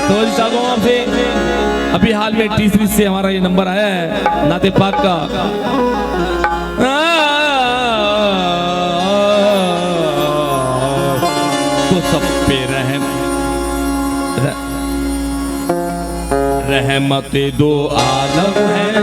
तो चाहता हूँ आपसे, अभी हाल में टी-सीरीज से हमारा ये नंबर आया है नाते पाक का। तो सब पे रहमते दो आलम है।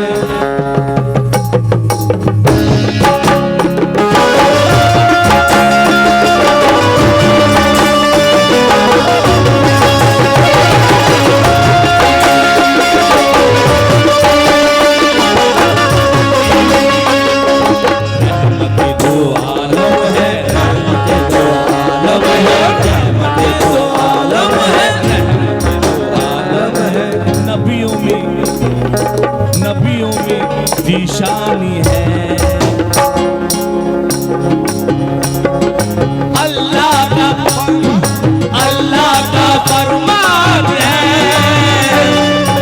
नबियों में जीशानी है अल्लाह का फरमान है।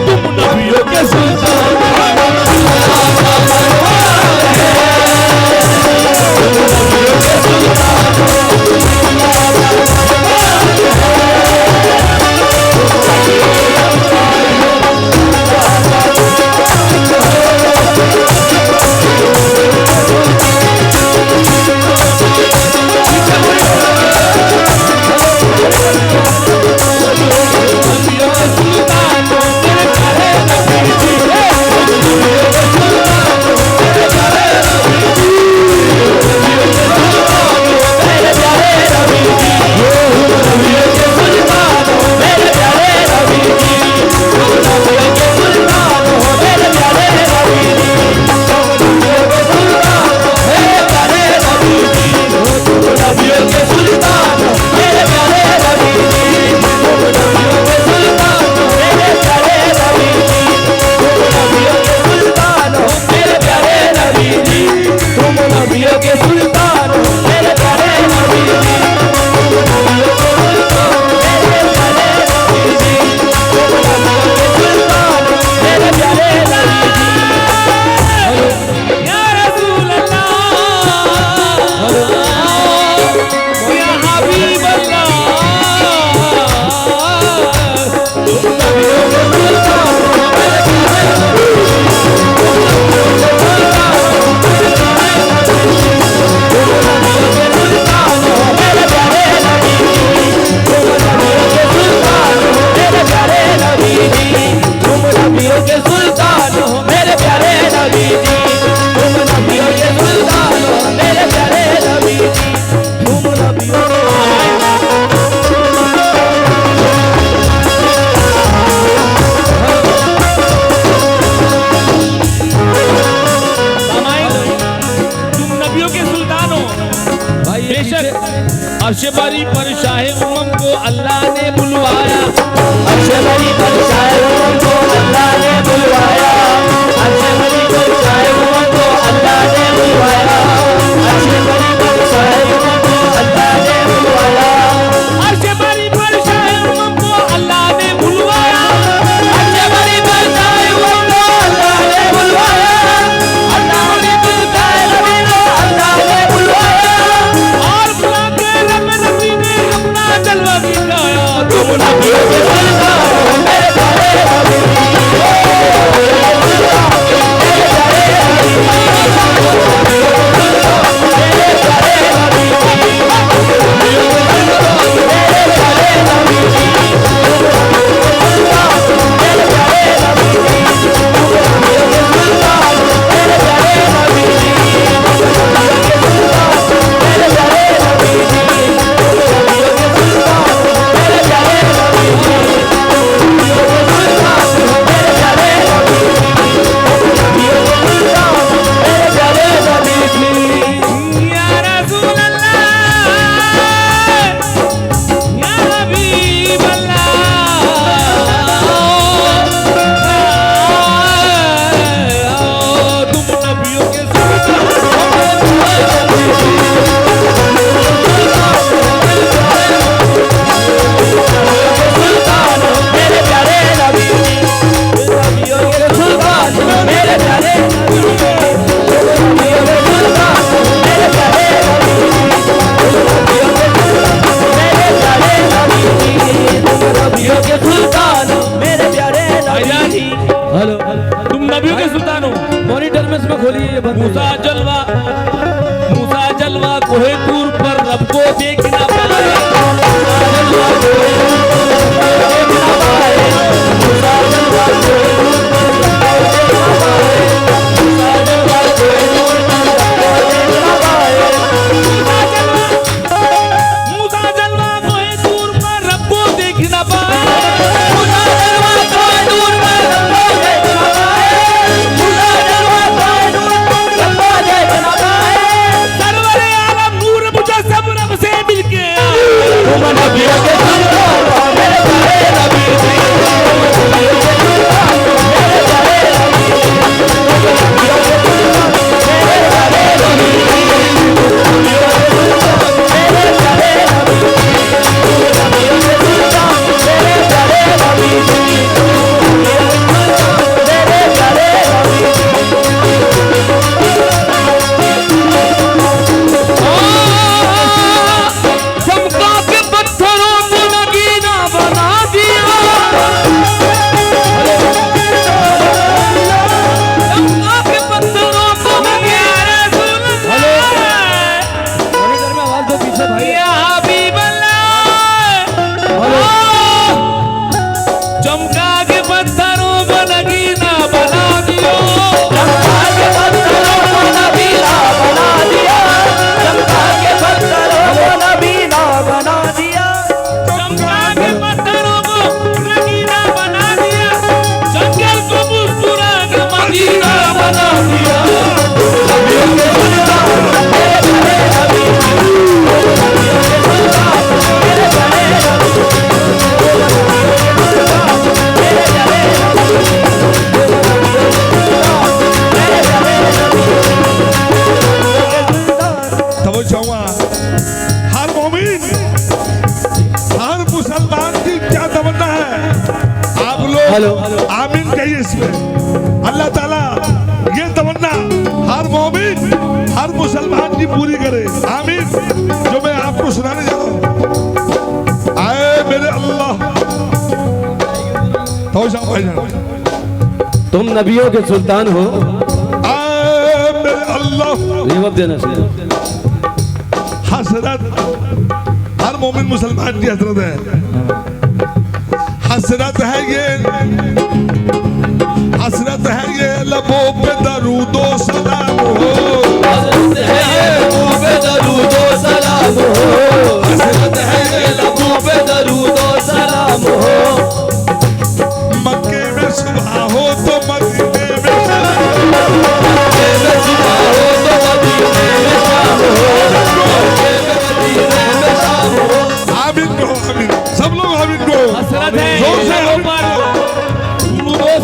तुम नबियों के सुल्तान अर्शे बरी पर शाहे उम्म को अल्लाह ने बुलवाया। अर्शे बरी पर शाहे उम्म को अल्लाह ने बुलवाया। अर्शे बरी पर शाहे उम्म को अल्लाह ने बुलवाया। अर्शे बरी पर शाहे उम्म को अल्लाह ने बुलवाया। अर्शे बरी पर शाहे उम्म को अल्लाह ने बुलवाया। अर्शे बरी पर शाहे उम्म को अल्लाह ने बुलवाया। अल्लाह ने बुलवाया, अल्लाह ने बुलवाया। और बुला के रब नबी ने अपना जलवा दिखाया। तुम नबियों के सुल्तान हो मेरे प्यारे नबी। नबियों के सुल्तान क्या तमन्ना है आप लोग आमीन कहिए इसमें। अल्लाह ताला ये तमन्ना हर मोमिन हर मुसलमान की पूरी करे, आमीन। जो मैं आपको सुनाने जा रहा हूँ, आए मेरे अल्लाह। तो भाईजान तुम नबियों के सुल्तान हो, आए मेरे अल्लाह। जवाब देना चाहिए। हसरत हर मोमिन मुसलमान की हसरत है, हसरत है ये, हसरत है ये लबों पे दरूदो सलाम हो, हसरत है ये लबों पे दरूदो सलाम हो, हसरत है ये लबों पे दरूदो सलाम हो। मक्के में सुबह हो तो मदीने में शाम हो, मक्के में सुबह हो तो मदीने में शाम हो, मक्के में मदीने में शाम हो। आमीन कहो, आमीन। सब लोग आमीन कहो। हसरत है जोर से ये लबों पर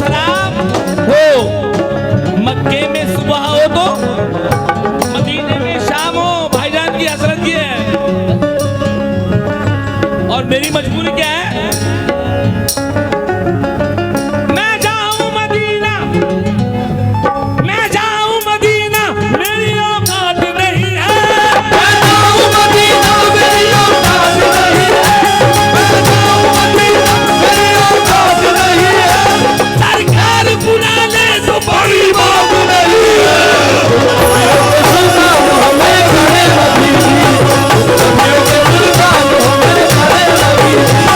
सलाम हो, मक्के में सुबह हो तो मदीने में शाम हो। भाईजान की हसरत ये है, और मेरी मजबूरी क्या है? मैं जाऊं मदीना, मैं जाऊं मदीना, मेरी औकात नहीं है। मैं जाऊं मदीना, मेरी औकात नहीं है। मैं जाऊं मदीना, मेरी औकात नहीं है। सरकार बुला ले तो बड़ी बात नहीं है। सुल्तान हमें करे नबी जी, नबियों के सुल्तान हमें करे नबी जी,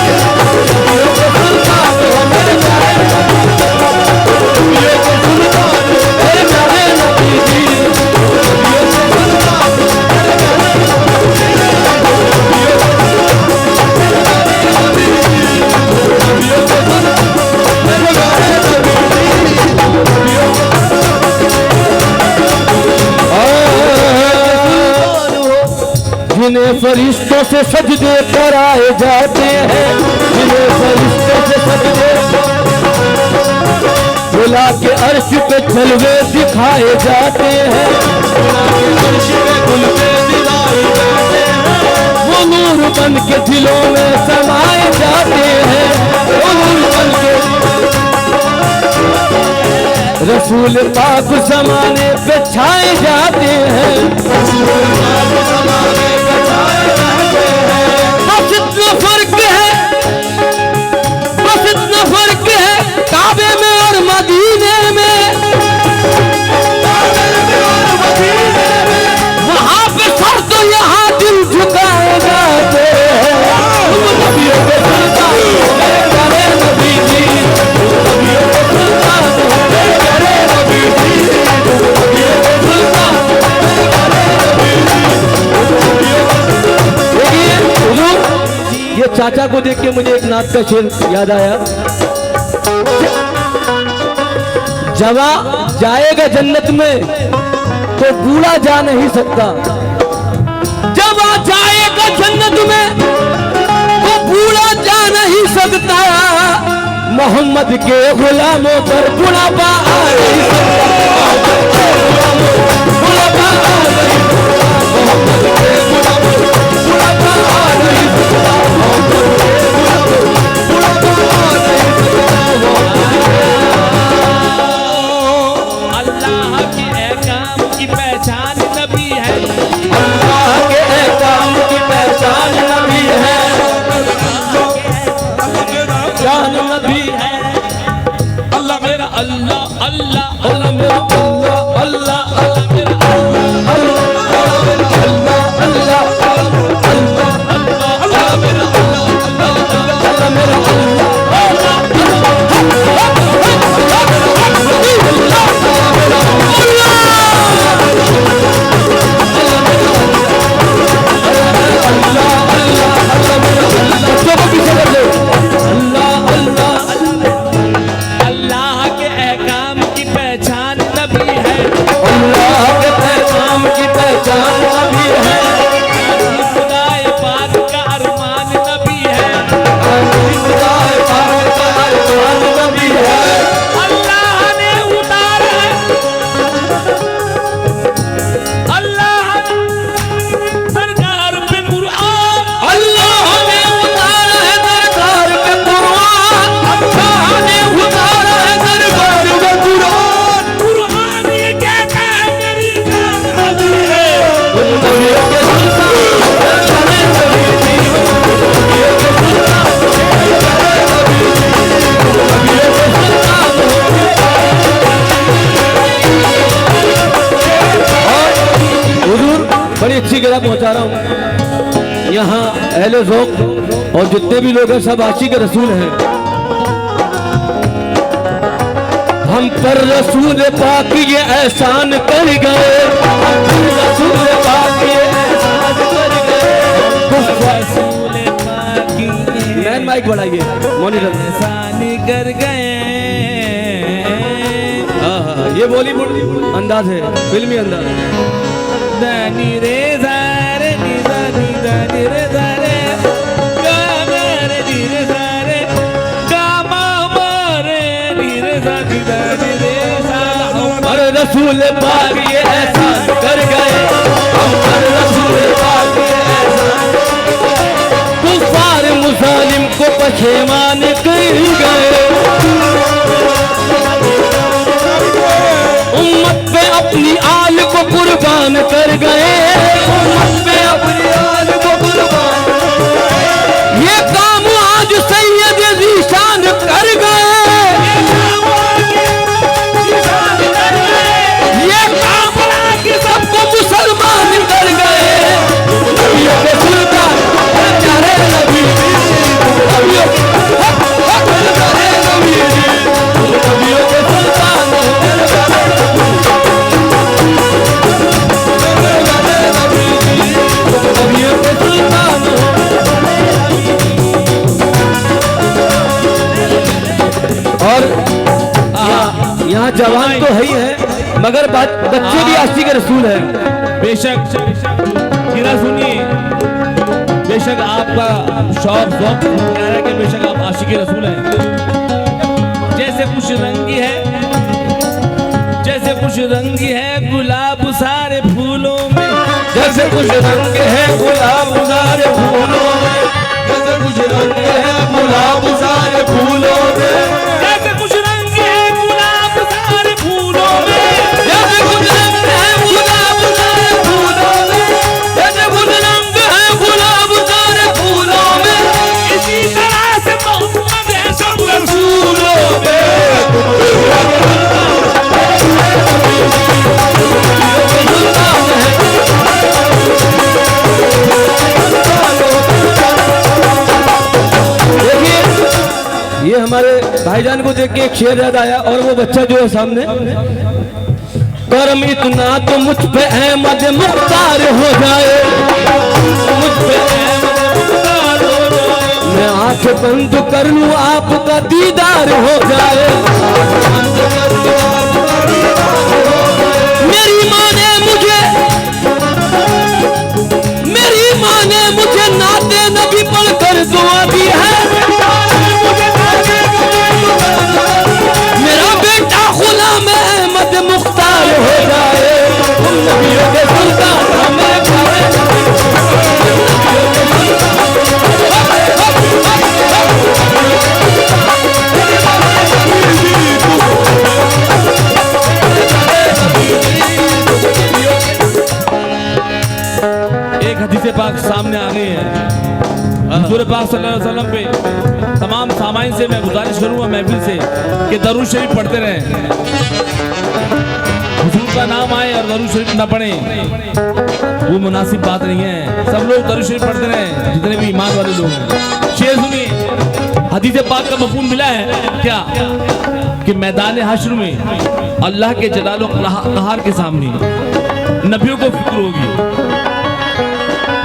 नबियों के सुल्तान हमें करे नबी जी, नबियों के सुल्तान हमें करे नबी जी, नबियों के सुल्तान हमें करे नबी जी, नबियों के जिन्हें फरिश्तों से सजदे कराए जाते हैं, जिन्हें फरिश्तों से सजदे बुला के अर्श पे जलवे दिखाए जाते हैं, बुला के अर्श पे गुलवे दिखाए जाते हैं। वो नूर बन के दिलों में समाए जाते हैं, वो नूर बन के रसूल पाक ज़माने पे छाए जाते हैं, रसूल पाक ज़माने पे छाए जाते हैं। बस इतना फर्क है, बस इतना फर्क है काबे में और मदीने में, काबे में और मदीने में। वहाँ पे सर तो यहाँ दिल झुकाए जाते हैं। नबियों के सुल्तान हमें करे नबी जी, नबियों के सुल्तान हमें करे नबी जी, नबियों के सुल्तान हमें करे नबी जी। देखिए हुजूर, ये चाचा को देख के मुझे एक नात का शेर याद आया। जवा जाएगा जन्नत में तो बूढ़ा जा नहीं सकता, जब आ जाएगा जन्नत में तो बूढ़ा जा नहीं सकता। मोहम्मद के गुलामों पर बुढ़ापा आ नहीं सकता, बुढ़ापा आ नहीं सकता। मोहम्मद के गुलामों पर बुढ़ापा आ नहीं सकता, मोहम्मद के गुलामों पर बुढ़ापा आ नहीं सकता। अल्लाह के एहकाम की पहचान नबी है, अल्लाह के एहकाम की पहचान नबी है, जान नबी है। अल्लाह मेरा अल्लाह, अल्लाह अल्लाह मेरा अल्लाह, अल्लाह अल्लाह मेरा अल्लाह, अल्लाह अल्लाह अल्लाह अल्लाह अल्लाह मेरा अल्लाह, अल्लाह मेरा अल्लाह। अल्लाह के एहकाम की पहचान नबी पैगाम पहुंचा रहा हूँ। यहाँ अहले ज़ौक़ और जितने भी लोग हैं सब आशिक़ रसूल हैं। हम पर रसूल पाक ये एहसान कर गए, हम पर रसूल पाक ये एहसान कर गए। रसूल पाक ये मैन माइक बढ़ाइए, मॉनिटर। एहसान कर गए। हाँ, ये बॉलीवुड अंदाज है, फिल्मी अंदाज। दानी रे जारे नी दानी रे जारे गामा रे नी रे जारे गामा मारे नी रे दानी रे साला। और रसूल पाक ये एहसान कर गए, हम पर रसूल पाक ये एहसान। कुफार मुजालिम को पशेमान कर गए, उम्मत पे अपनी आल को कुर्बान कर गए, उम्मत पे अपनी आल को कुर्बान। ये काम आज सैयद ज़ीशान कर गए, ये काम आज सबको मुसलमान कर गए। नबियों के सुल्तान प्यारे नबी, नबियों के प्यारे नबी, नबियों के सुल्तान और यहाँ जवान तो है ही है, मगर बच्चे भी आशिक़ रसूल हैं। बेशक गिरा सुनिए, बेशक आपका शौक ज़ौक़ कह रहा है कि बेशक आप आशिक़ रसूल हैं। जैसे कुछ रंगी है, जैसे कुछ रंगी है गुलाब सारे फूलों में, जैसे कुछ रंग है गुलाब सारे फूलों में, जैसे कुछ रंग है गुलाब सारे फूलों में, जैसे कुछ रंग है गुलाब सारे फूलों में, जैसे कुछ रंग है गुलाब सारे फूलों में, जैसे कुछ रंग है गुलाब सारे फूलों में, इसी तरह से मोहम्मद है सब रसूलों में। ये हमारे भाईजान को देख के एक शेर याद आया, और वो बच्चा जो है सामने, करम इतना तो मुझ पे अहमद मुख्तार हो जाए, मुझ पे अहमद मुख्तार हो जाए, मैं आंख बंद कर लूं आपका दीदार हो जाए, मेरी माँ ने मुझे, मेरी माँ ने मुझे नाते नबी पढ़कर दुआ दी है, मेरा बेटा गुलाम अहमद मुख्तार हो जाए, तुम नबियों के सुल्तान हमें प्यारे एक हदीस पाक सामने आ गई है। हुजूर पाक सल्लल्लाहु अलैहि वसल्लम पे तमाम सामाइन से मैं गुजारिश करूंगा महफिल से कि दरूद शरीफ पढ़ते रहें। हुजूर का नाम आए और दरूद शरीफ न पढ़ें वो मुनासिब बात नहीं है। सब लोग दरूद शरीफ पढ़ते रहें, जितने भी ईमान वाले लोग हैं। शेर सुनिए, हदीस पाक का मफ़हूम मिला है क्या कि मैदान हश्र में अल्लाह के जलाल और क़हार के सामने नबियों को फिक्र होगी,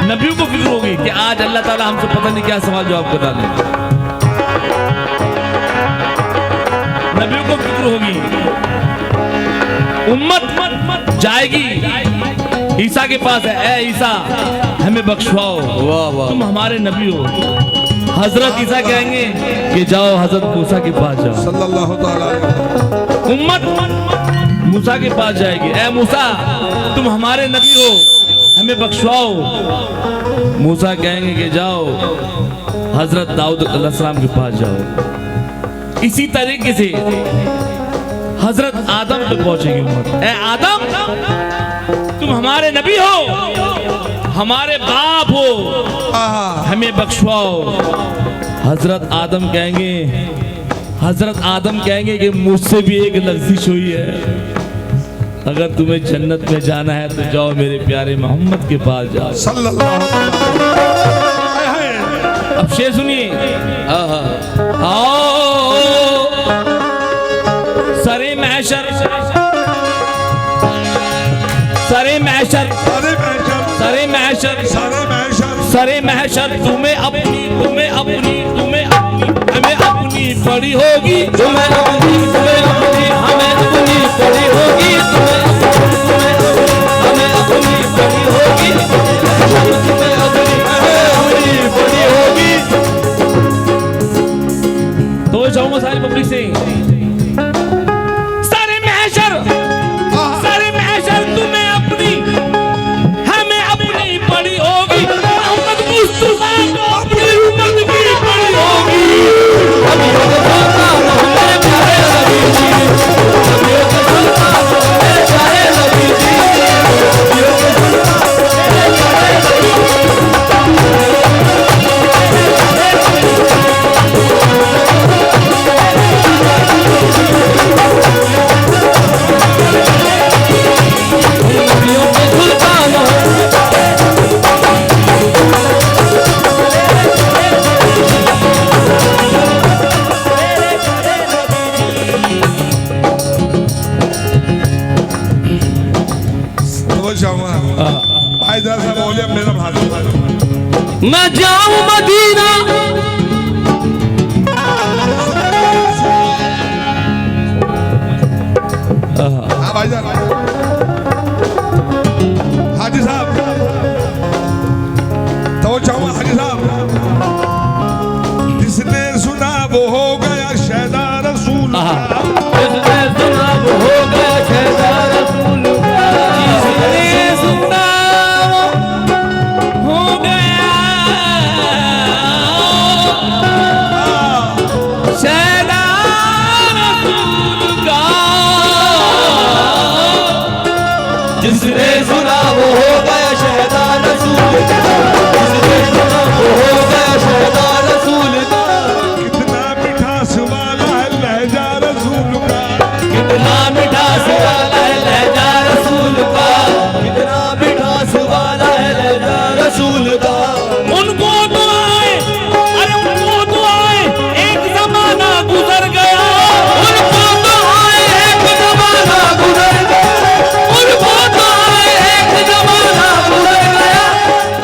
नबियों को फिक्र होगी कि आज अल्लाह ताला हमसे पता नहीं क्या सवाल जवाब कर डाले। नबियों को फिक्र होगी, उम्मत जाएगी ईसा के पास है, ए ईसा हमें बख्शवाओ, तुम हमारे नबी हो। हजरत ईसा कहेंगे कि जाओ हजरत मूसा के पास जाओ। सल्लल्लाहु ताला अलैहि। उम्मत मूसा के पास जाएगी, ए मूसा तुम हमारे नबी हो, हमें बख्शवाओ। मूसा कहेंगे कि जाओ हजरत दाऊद अलैहिस्सलाम के पास जाओ। इसी तरीके से हजरत आदम तक पहुंचेगी उम्मत, ए आदम तुम हमारे नबी हो, हमारे बाप हो, हमें बख्शवाओ। हजरत आदम कहेंगे, हजरत आदम कहेंगे कि मुझसे भी एक लफ्जिश हुई है, अगर तुम्हें जन्नत में जाना है तो जाओ मेरे प्यारे मोहम्मद के पास जाओ। सल्लल्लाहु अलैहि वसल्लम। अब शेर सुनिए। आओ सरे महशर, सरे महशर, सारे महशर, सरे महशर, सारे महशर, सरे महशर तुम्हें अपनी, तुम्हें अपनी, तुम्हें अपनी, हमें अपनी पड़ी होगी, तुम्हें अपनी, तुम्हें अपनी, हमें अपनी पड़ी होगी, तुम्हें हमें अपनी पड़ी होगी, तुम्हें अपनी, हमें अपनी पड़ी होगी। तो जाऊंगा सारी पब्लिक से सारे महशर, सारे महशर तुम्हें अपनी, हमें अपनी पड़ी होगी, मोहम्मद मुस्तफा को अपनी उम्मत की पड़ी होगी। नबियों के सुल्तान हमारे प्यारे नबी जी, नबियों के सुल्तान हमारे प्यारे नबी जी, नबियों के सुल्तान हमारे प्यारे नबी नबियों के सुल्तान तो जाऊंगा भाई जरा सा बोलिए मेरा भाई। मैं जाऊं मदीना, हाँ भाईजान, हाजी साहब, तो जाऊंगा हाजी साहब। जिसने सुना वो हो गया शहदा रसूल का। जिसने सुना वो हो गया शहदा रसूल का, जिसने सुना वो हो गया शहदा रसूल का, जिसने सुना वो हो गया शहदा रसूल का, जिसने सुना वो हो गया शहदा रसूल का। कितना मिठास वाला है लहजा रसूल का, कितना मिठास वाला है लहजा रसूल का, कितना मिठास वाला है लहजा रसूल का। उनको तो आए, अरे उनको तो आए एक जमाना गुजर गया, उनको तो आए एक जमाना गुजर गया, उनको तो आए एक जमाना गुजर गया,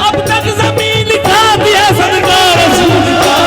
अब तक जमीन लिखा दिया सदका रसूल का।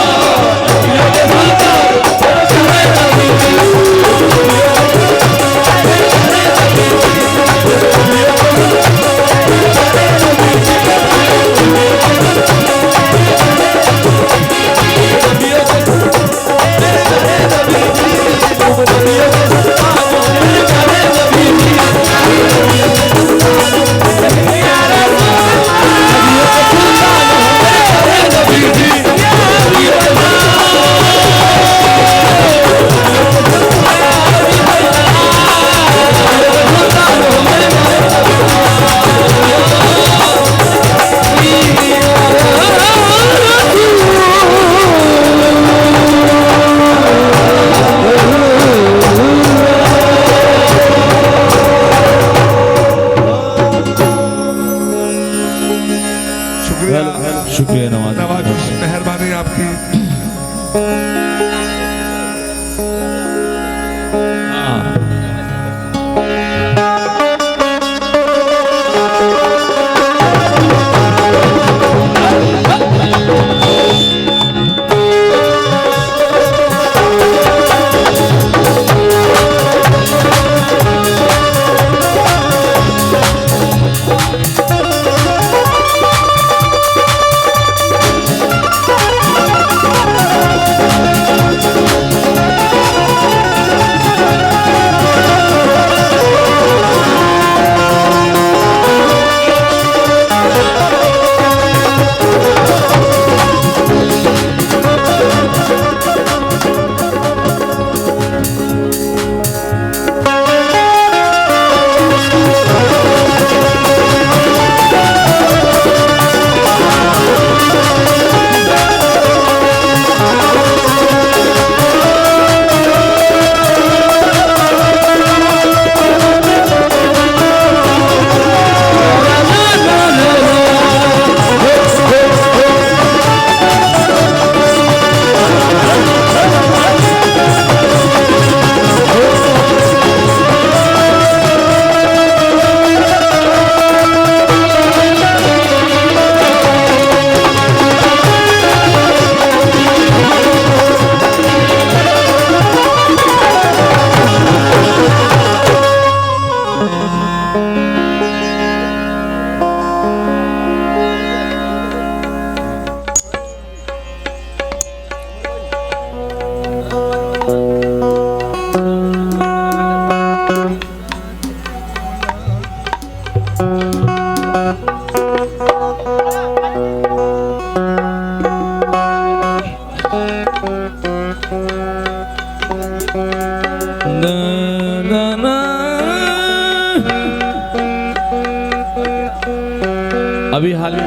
अभी हाल ही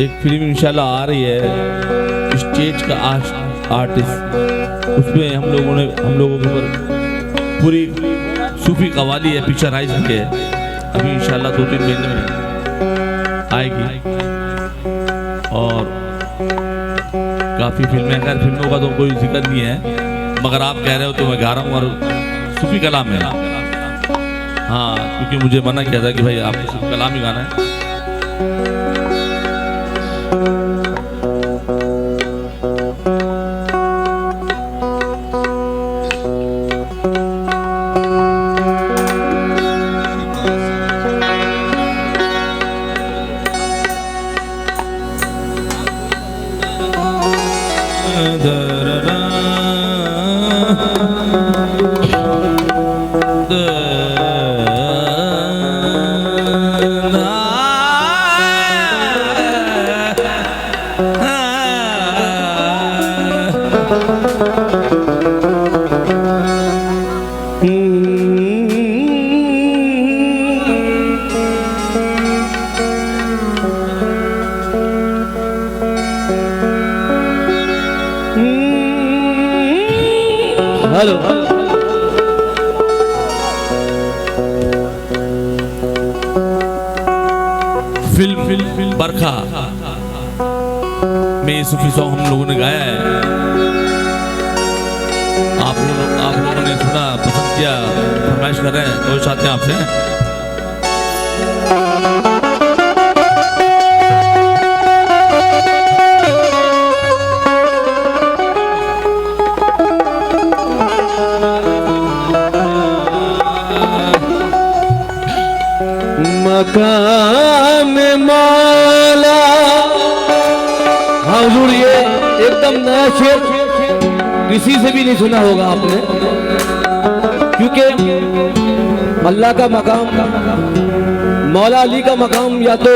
एक फिल्म इंशाल्लाह आ रही है, स्टेज का आर्टिस्ट, उसमें हम लोगों के ऊपर पूरी सूफी कवाली है, पिक्चराइज है। अभी इंशाल्लाह 2-3 महीने में आएगी। और काफ़ी फिल्में, खैर फिल्मों का तो कोई जिक्र नहीं है, मगर आप कह रहे हो तो मैं गा रहा हूँ। और सूफी कलाम है, हाँ, क्योंकि मुझे मना किया था कि भाई आपको सूफी कलाम ही गाना है। हेलो फिल्म बरखा में सूफी सॉन्ग हम लोगों ने गाया है। आप लोगों ने सुना, पसंद किया, फरमाइश कर रहे हैं, तो चाहते हैं आपसे मकाम मौला। हाँ हुजूर, ये एकदम नया शेर, किसी से भी नहीं सुना होगा आपने, क्योंकि अल्लाह का मकाम, मौला अली का मकाम या तो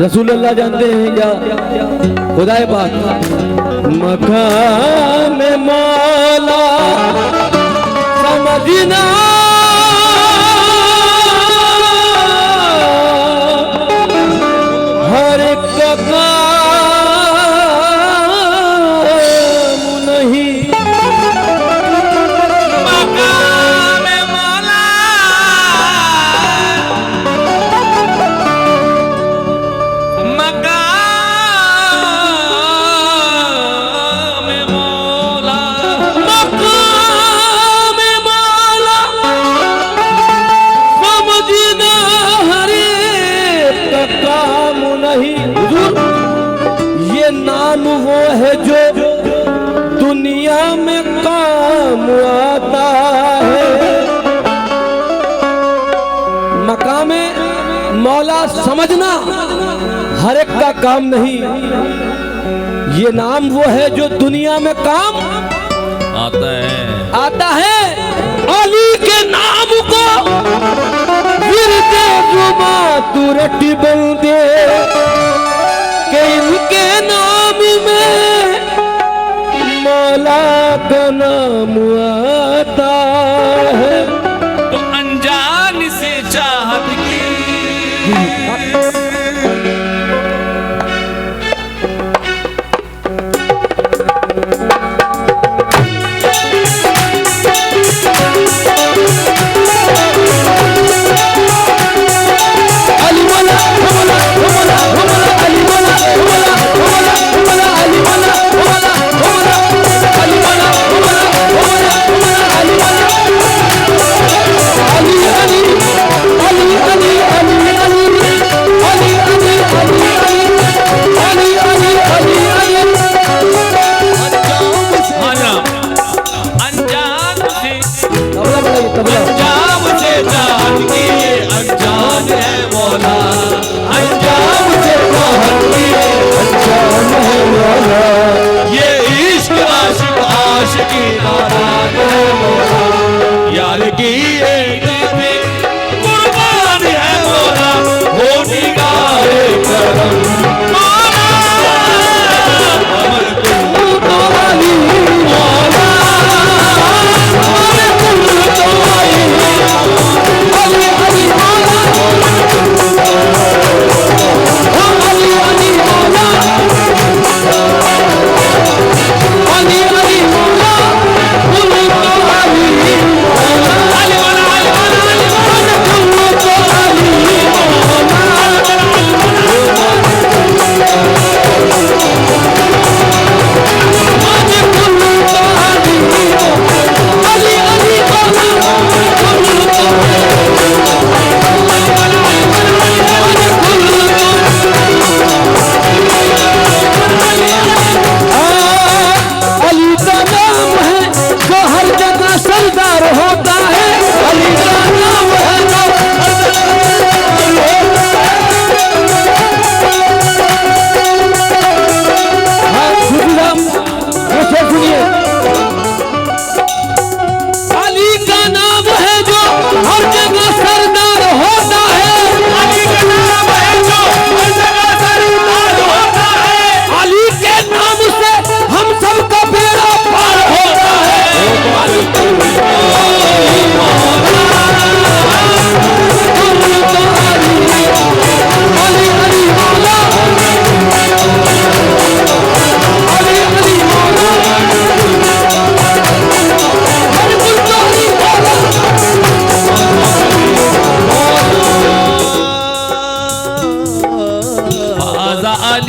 रसूल अल्लाह जानते हैं या खुदाए पाक। मकाम मौला समझना हर एक काम नहीं। मकाम मौला, मकाम मौला, मकाम मौला समझना हर एक काम नहीं। हुजूर, ये नाम वो है जो दुनिया में काम आता है। मकाम मौला समझना हर एक का काम नहीं, ये नाम वो है जो दुनिया में काम आता है। अली के नाम को विरदे जुमा तू रटी बंदे के, इनके नाम में मौला का नाम आता है। तो अनजान से चाहत की अली मौला, मौला, मौला, मौला, अली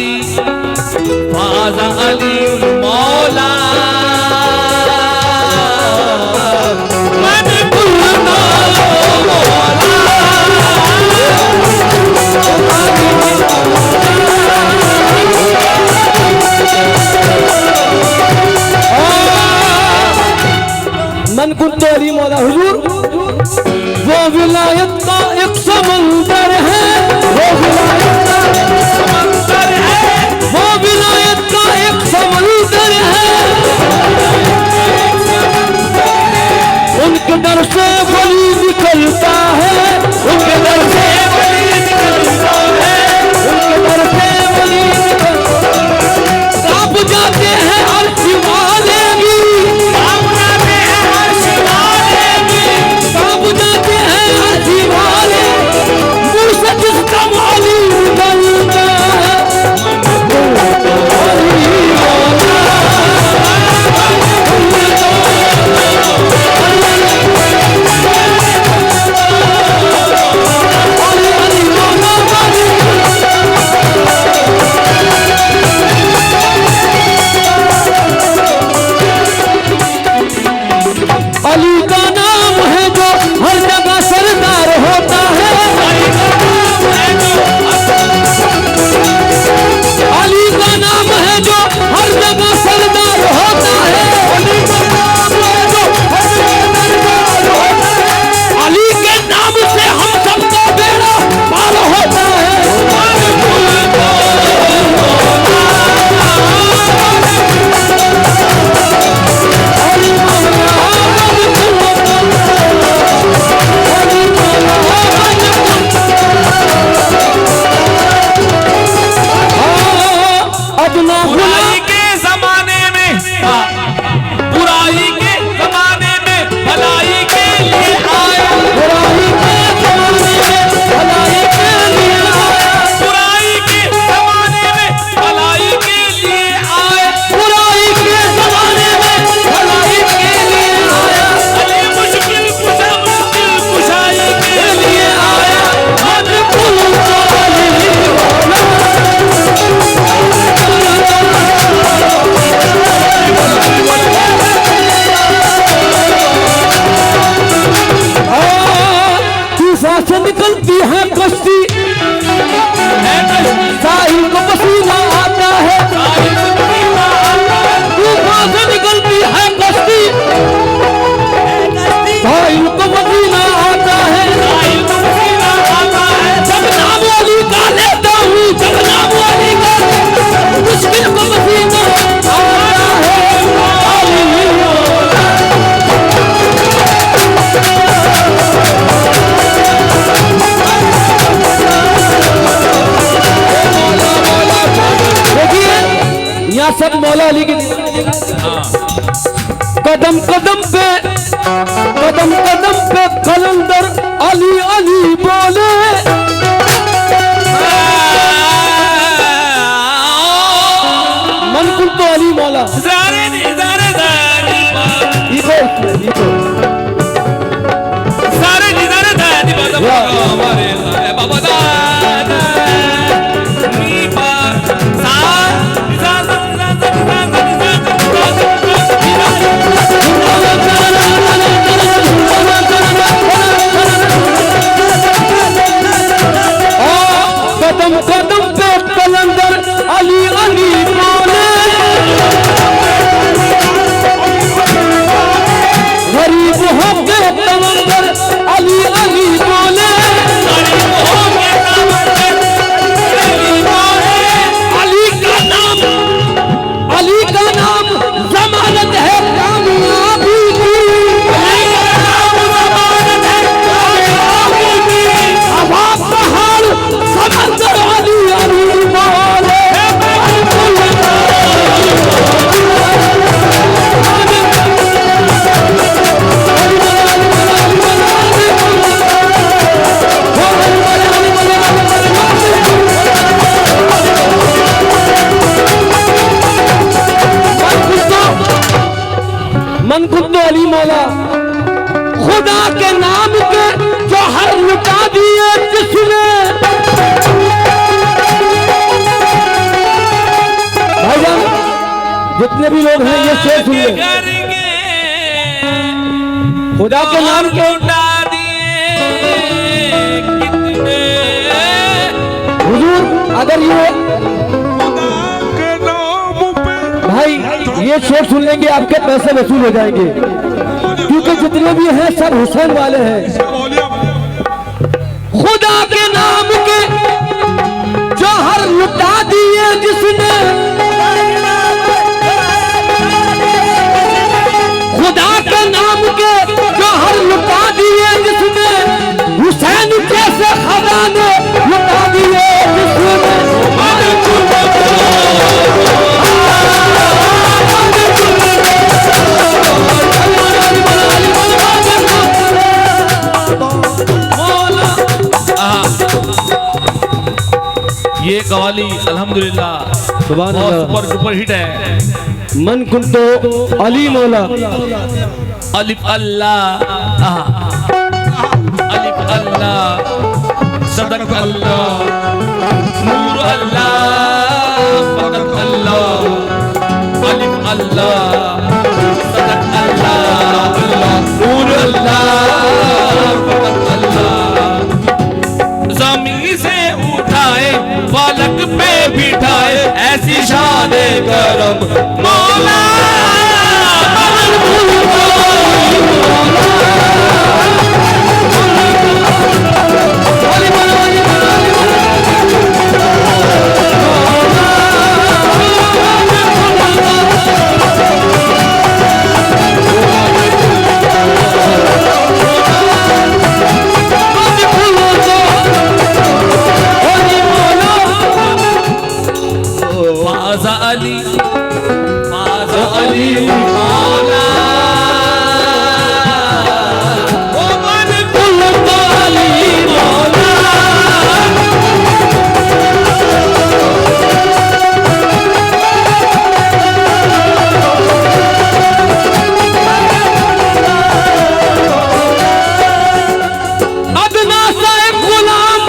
अली ख्वाजा अली मौला मन कुल्ला मन कुल्ला अली मौला हुजूर वो विलायत का एक समंदर है, वो विलायत का एक समंदर है, वो विलायत का एक समंदर है। उनके दर से वली निकलता है, उनके दर से वली निकलता है, उनके दर से वली निकलता है। कांप जाते हैं अर्श वाले भी, कांप जाते हैं अर्श वाले भी, कांप जाते हैं अर्श वाले। मुँह से जिसका वाली निकलता है अली का नाम है जो हर जगह सरदार होता है, अली का नाम है जो अली का नाम है जो हर जगह सरदार होता है, अली का नाम है जो हर जगह सरदार होता है। अली के नाम से हम सबका बेड़ा पार होता है। बुराई के जमाने में बुराई के जमाने में भलाई के लिए आया, बुराई के जमाने में भलाई के लिए आया, बुराई के जमाने में भलाई के लिए आया, बुराई के जमाने में भलाई के लिए आया। अली मुश्किल कुशाई के लिए आया। मन कुल्ला अली मौला तूफान से निकलती है कश्ती, साहिल को पसीना आता है, तूफान से निकलती है कश्ती, साहिल को पसीना आता है। जब नाम अली का लेता हूँ, जब नाम अली का मुश्किल को पसीना आता है। अली देखिए यहाँ सब मौला अली की कदम कदम पे कलंदर अली अली बोले। मन कुल तो अली मौला कदम कदम पे कलंदर अली अली बोले। गरीब हो के कलंदर अली अली बोले। अली का नाम जमानत है कामयाबी की। हवा पहाड़ समंदर अली अली बोले। मन खुद अली मौला खुदा के नाम के जौहर लुटा दिए जिसने। जितने भी लोग हैं ये शेर सुन ले। खुदा के नाम के हुजूर, अगर ये के नाम पे भाई ये शेर सुन लेंगे आपके पैसे वसूल हो जाएंगे, क्योंकि जितने भी हैं सब हुसैन वाले हैं। इसका वॉल्यूम खुदा के नाम के जौहर लुटा दिए जिसने, खुदा के नाम के जौहर लुटा दिए जिसने, हुसैन जैसे खजाने लुटा दिए जिसने। ये कवाली अल्हम्दुलिल्लाह सुभान बहुत अल्लाह। सुपर डुपर हिट है। मन कुंतो अली मौला, अलिफ अल्लाह, अलिफ अल्लाह, सदक अल्लाह, नूर अल्लाह, फकत अल्लाह, अलिफ अल्लाह, सदक अल्लाह, नूर अल्लाह, फकत अल्लाह। ज़मीन से उठाए फालक पे बिठाए ऐसी शान करम मौला। फाज़ा अली, फाज़ा अली मौला, ओ मन कुल तो अली मौला। अदना सा एक गुलाम,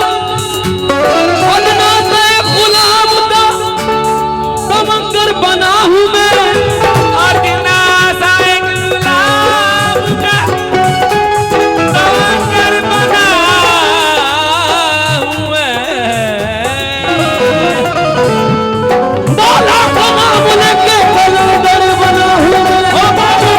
अदना सा एक गुलाम दा कमंगर बना हूँ मैं, अदना सा एक गुलाम दा कमंगर बना हूँ मैं। मौला का नाम लेके कलंदर बना हूँ मैं। ओ बाबू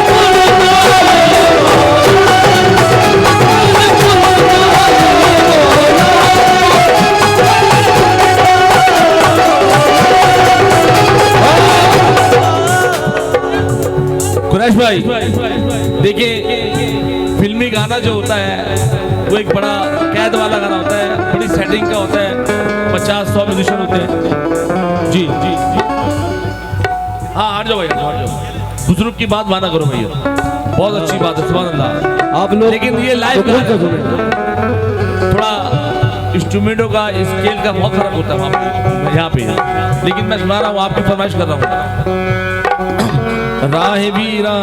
कुरैश भाई, देखिए फिल्मी गाना जो होता है वो एक बड़ा कैद वाला गाना होता है, बड़ी सेटिंग का होता है, 50-100 म्यूजिशियन होते हैं। जी जी हाँ, हट जाओ भैया, हट जाओ। बुजुर्ग की बात माना करो भैया, बहुत अच्छी बात है, सुभान अल्लाह। आप लोग लेकिन ये लाइव तो गाना खुद सुने। थोड़ा इंस्ट्रूमेंटों का स्केल का बहुत फर्क होता है वहाँ पे, यहाँ पे। लेकिन मैं सुना रहा हूँ, आपकी फरमाइश कर रहा हूँ। राह बीरा,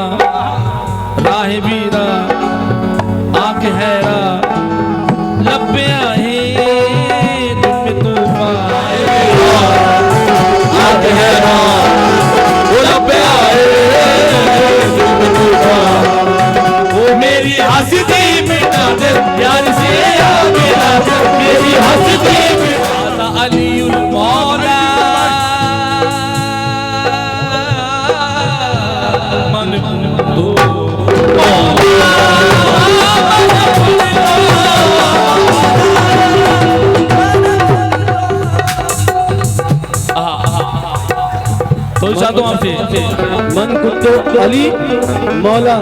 राह बीरा, आंख हैरा, लब्बे आहे तुम तूफान, आंख हैरा, वो लब्बे आए तुम तूफान। वो मेरी हंसती मिटा दे यार से आगे ना जा, मेरी हंसती मिटा दे अलीउल मौला। मन तो तो चाहता हूँ आपसे, मन कुंतो अली मौला,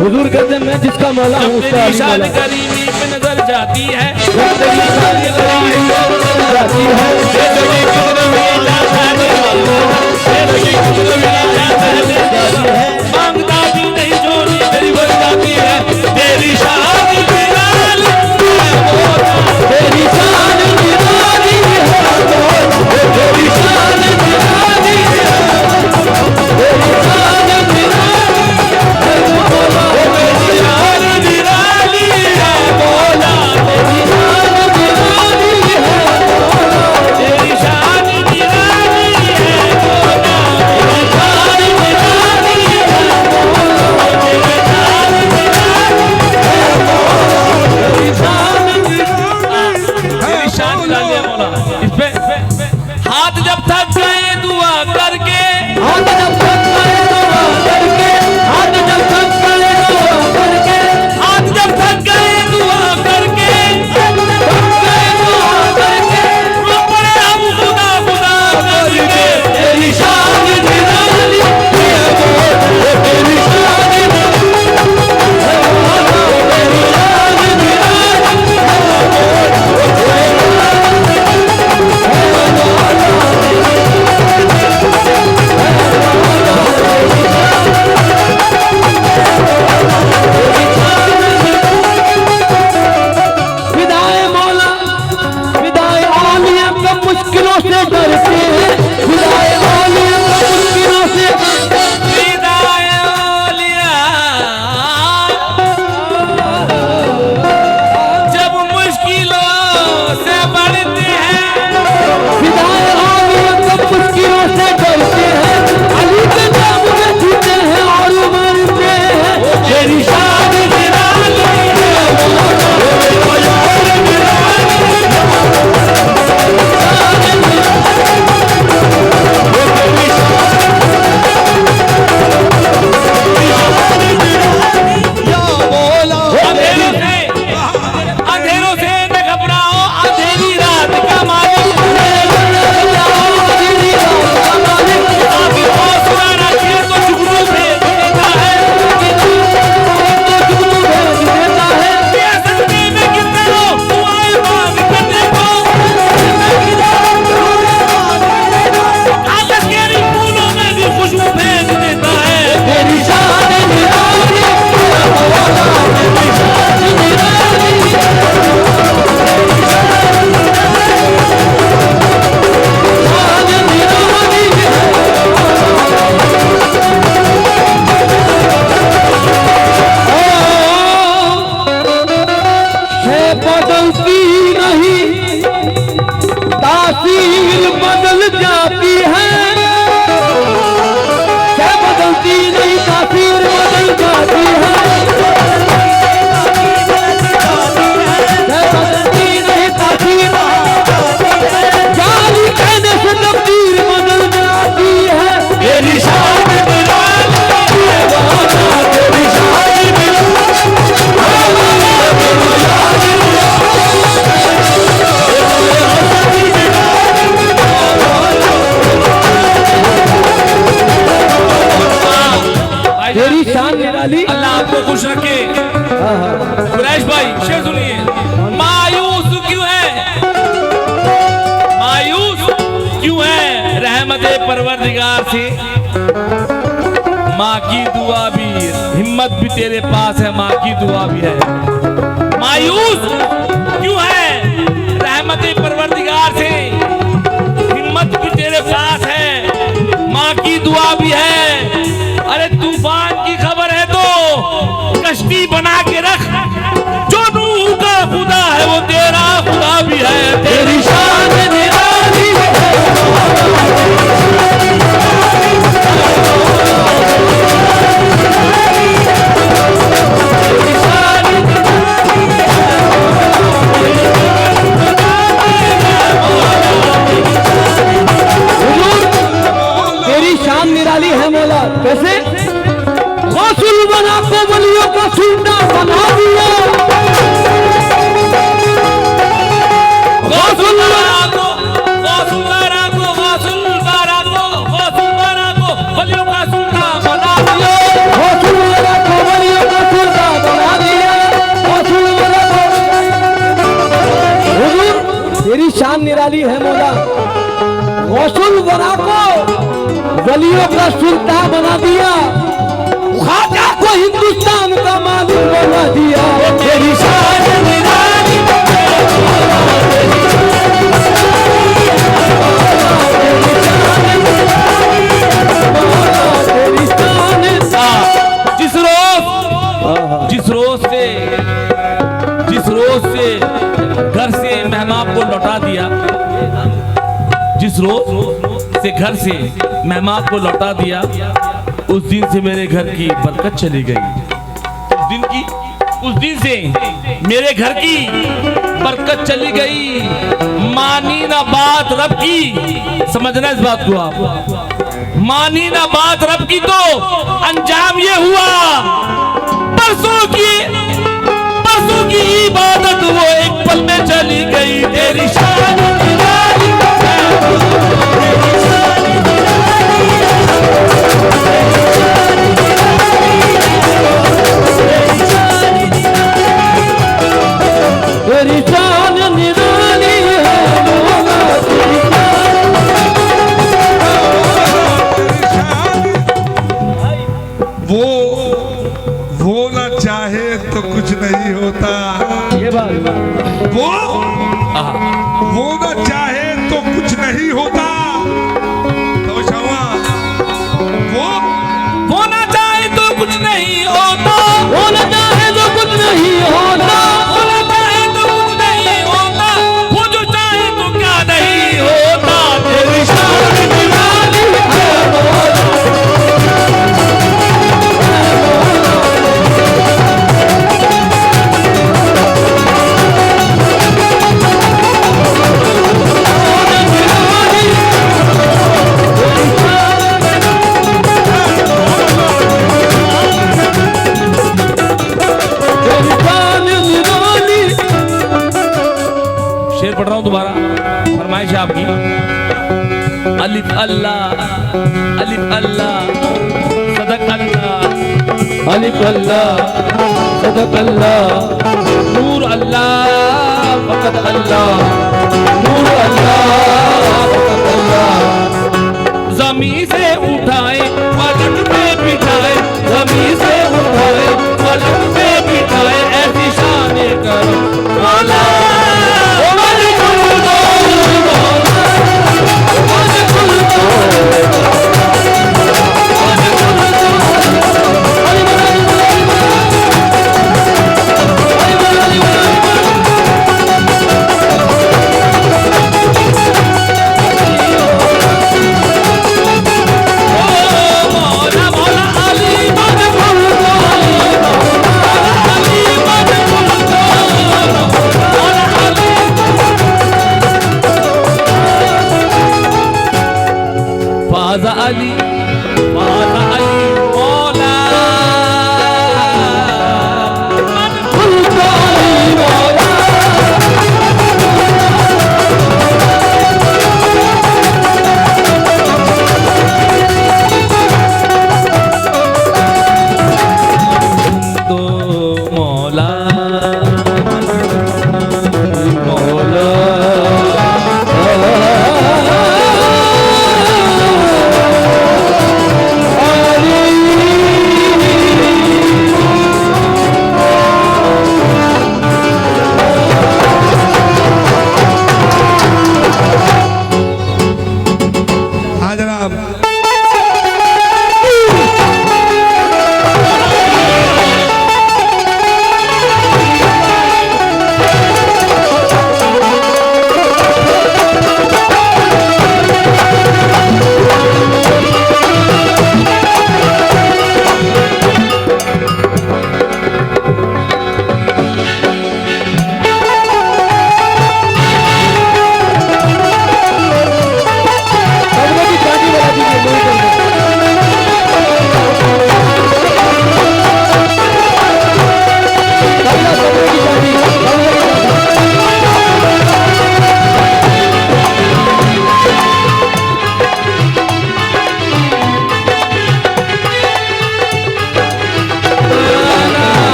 हुजूर कहते हैं मैं जिसका मौला हूँ उसका तेरी अली शान मौला। करीमी पे नजर जाती है, तेरी शान करीमी पे नजर जाती है, तेरी कितने भी जाता है, तेरी कितने भी जाता है, मांगता भी नहीं चोरी तेरी बन जाती है, तेरी शान निराली है, तेरी शान निराली है, तेरी शान निराली है, तेरी शान निराली है मौला, तेरी शान निराली है मौला, तेरी शान निराली है मौला, तेरी शान निराली जब थक गए दुआ करके, हाथ जब थक गए दुआ करके, हाथ जब थक गए दुआ करके, हाथ जब थक गए दुआ करके, रो पड़े हम खुदा खुदा करके। तेरी शान निराली है वो, तेरी शान विदाए मौला, विदाए आलिया कब मुश्किलों से डरते हैं, विदाए आलिया कब मुश्किलों से विदाई औलिया जब मुश्किलों से बढ़ते हैं, विदाए आलिया कब मुश्किलों से डरते हैं, अली के नाम में जीते हैं और मरते हैं। तेरी शान निराली है अंधेरों से न घबराओ, अंधेरी रात का मालिक आपकी हौसला रखिए तो जुगनू भेज देता है। सस्ते में कितने लोग दुआएं मांग कर देखो, कागज के फूलों में भी खुशबू भेज देता है। तेरी शान निराली है मौला, तेरी शान निराली है, शान निराली है बदलती नहीं, तासीर बदल जाती है, क्या बदलती नहीं तासीर बदल जाती है, क्या बदलती नहीं तासीर, जाली कहने से तकदीर बदल जाती है। तेरी शान निराली है मौला, तेरी शान तेरी शान निराली। अल्लाह आपको खुश रखे। कुरैश भाई शेर सुनिए। मायूस क्यों है, मायूस क्यों है रहमत परवरदिगार से, माँ की दुआ भी, हिम्मत भी तेरे पास है, माँ की दुआ भी है। मायूस क्यों है रहमत परवरदिगार से, हिम्मत भी तेरे पास है, माँ की दुआ भी है। अरे तूफान की खबर है तो कश्ती बना के रख, जो नूह का खुदा है वो तेरा खुदा भी है। तेरी शान निराली है तेरी शान हुजूर, तेरी शान निराली है मौला। कैसे? गौसुल बना को वलियों का सुल्तान बना दिया, गौसुल बारा को, गौसुल बारा को, गौसुल बारा को, गौसुल बारा को वलियों का सुल्तान बना दिया। गौसुल बना को वलियों का सुल्तान बना दिया, गौसुल बना को। हुजूर, तेरी शान निराली है मौला। गौसुल बना को वलियों का सुल्तान बना दिया, ख्वाजा को हिंदुस्तान का मालिक बना दिया। तेरी शान निराली तेरी शान जिस रोज से घर से मेहमान को लौटा दिया, जिस रोज से घर से मेहमान को लौटा दिया, उस दिन से मेरे घर की बरकत चली गई। उस दिन की उस दिन से मेरे घर की बरकत चली गई। मानी ना बात रब की, समझना इस बात को आप, मानी ना बात रब की तो अंजाम ये हुआ। परसों की इबादत वो एक पल में चली गई। तेरी शान निराली तेरी शान निराली है मौला, तेरी वो ना चाहे तो कुछ नहीं होता। ये बात वो ना चाहे तो कुछ नहीं होता। तो शवा वो ना चाहे तो कुछ नहीं होता, वो न चाहे तो कुछ नहीं होता, वो ना चाहे तो कुछ नहीं होता, वो जो चाहे तो क्या नहीं होता। तेरी शान निराली है मौला। शेर पढ़ रहा हूं दोबारा, फरमाइश है आपकी। अलिफ अल्लाह, अलिफ अल्लाह, सदक अल्लाह, अलिफ अल्लाह, सदक अल्लाह, नूर अल्लाह, फकत अल्लाह, नूर अल्लाह, फकत अल्लाह। जमीन से उठाए पलट पे बिठाए, जमीन से उठाए पलट पे बिठाए, ऐसी शान करो मौला। फाज़ा अली, फाज़ा अली मौला, तो मौला मौला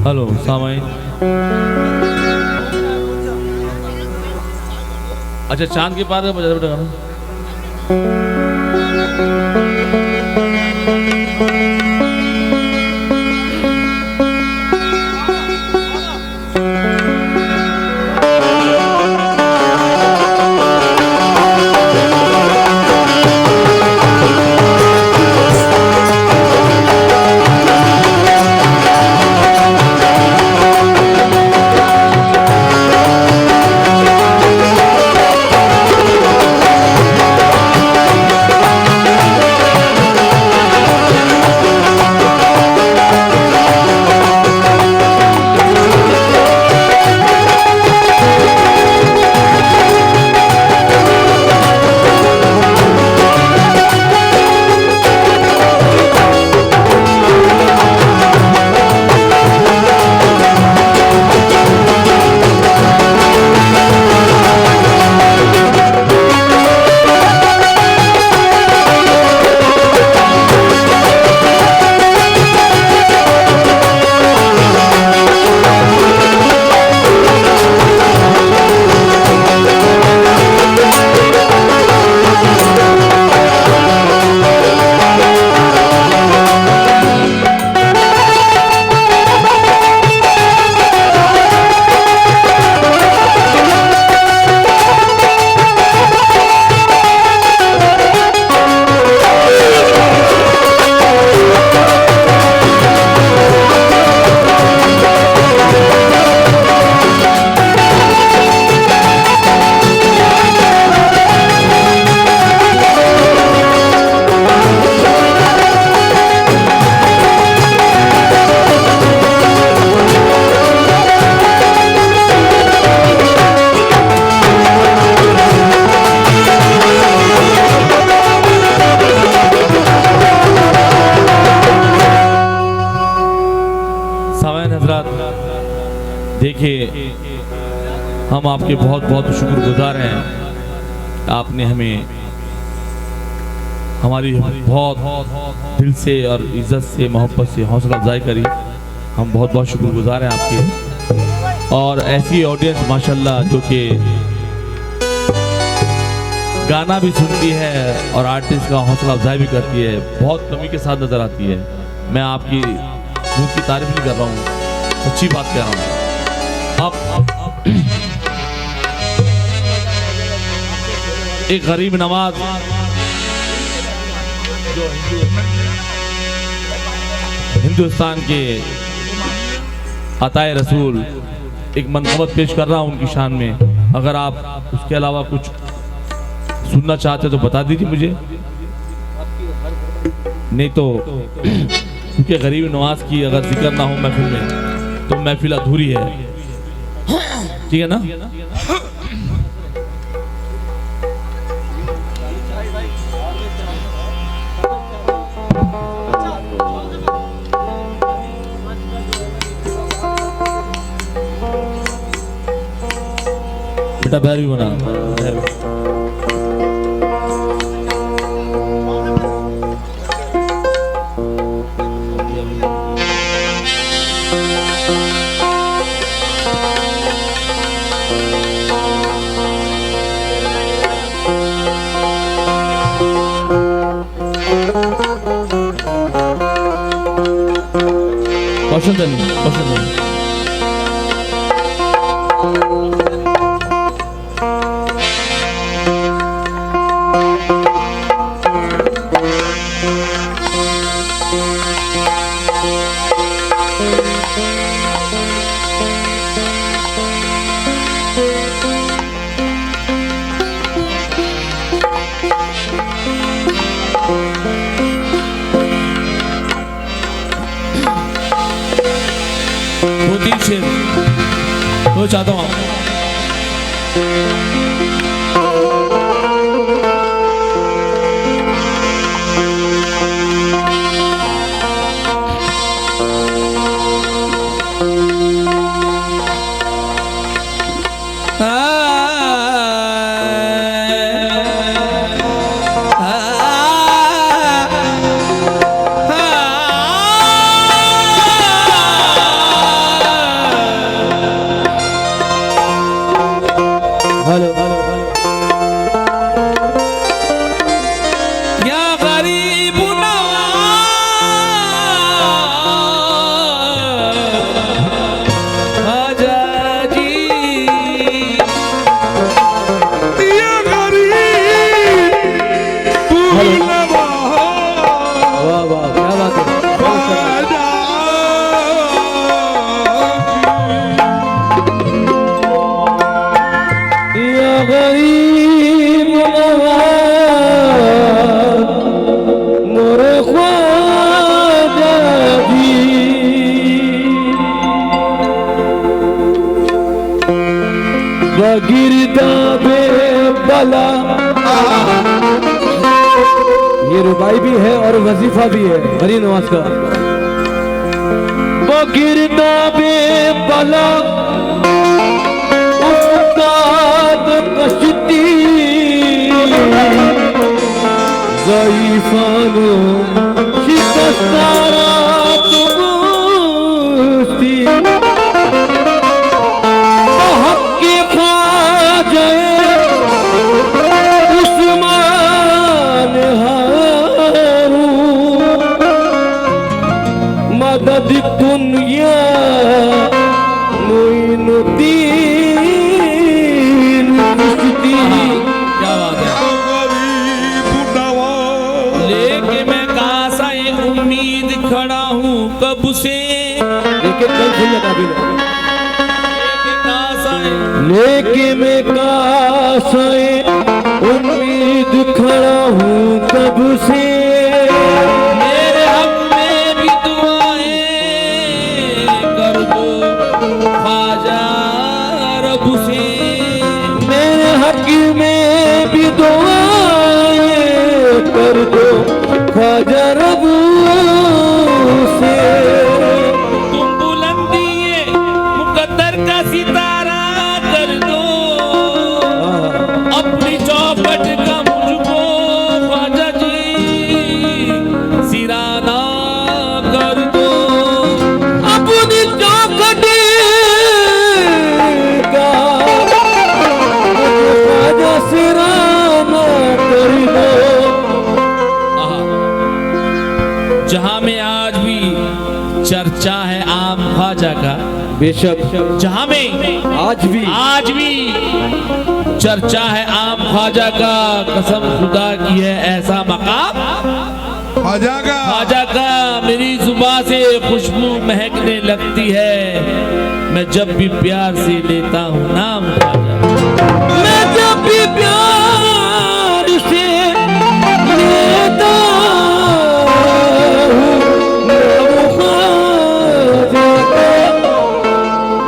हेलो सामाइन। अच्छा चांद के पार का बजा बेटा गाना। देखिए हम आपके बहुत बहुत शुक्रगुजार हैं। आपने हमें हमारी बहुत दिल से और इज्जत से मोहब्बत से हौसला अफजाई करी। हम बहुत बहुत शुक्रगुजार हैं आपके। और ऐसी ऑडियंस माशाल्लाह जो कि गाना भी सुनती है और आर्टिस्ट का हौसला अफजाई भी करती है, बहुत कमी के साथ नज़र आती है। मैं आपकी मुँह की तारीफ नहीं कर रहा हूँ, सच्ची बात कह रहा हूँ। अब एक गरीब नवाज जो हिंदुस्तान के अताए रसूल एक मनक़बत पेश कर रहा हूँ उनकी शान में। अगर आप उसके अलावा कुछ सुनना चाहते तो बता दीजिए मुझे, नहीं तो क्योंकि गरीब नवाज की अगर जिक्र ना हो महफिल में तो महफिल अधूरी है, ठीक है ना। बेटा बैर भी बना। कौशल वो चाहता हूँ रुबाई भी है और वजीफा भी है भरी नवाज का। वो गिरदा बेबला उस्ताद कश्ती ज़ईफ़ानो शिकस्तारा तुगुस्ती हक के ख्वाजा उस्मान हारू मदद कुन या मोइनुद्दीन चिश्ती। क्या बात है। गरीब नवाज लेके मैं कासा ये उम्मीद खड़ा हूँ कब से, लेकिन कल सुन लगा भी लेके कासा लेके मैं कासाए उम्मीद खड़ा हूँ कब से। मेरे हक में भी दुआएं कर दो ख्वाजा रब से। मेरे हक में भी दुआएं कर दो ख्वाजा रब से। तुम बुलंदी मुकद्दर का सितारा कर दो, अपनी चौखट का मुझको ख्वाजा जी सिराना कर दो। अपनी चौखट का ख्वाजा सिराना कर दो। जहां में आज भी चर्चा है आम ख्वाजा का, बेशक जहां में आज भी चर्चा है आम ख्वाजा का, कसम खुदा की है ऐसा मकाम ख्वाजा ख्वाजा का मेरी जुबान से खुशबू महकने लगती है, मैं जब भी प्यार से लेता हूँ नाम ख्वाजा। मैं जब भी प्यार से लेता हूँ नाम ख्वाजा का।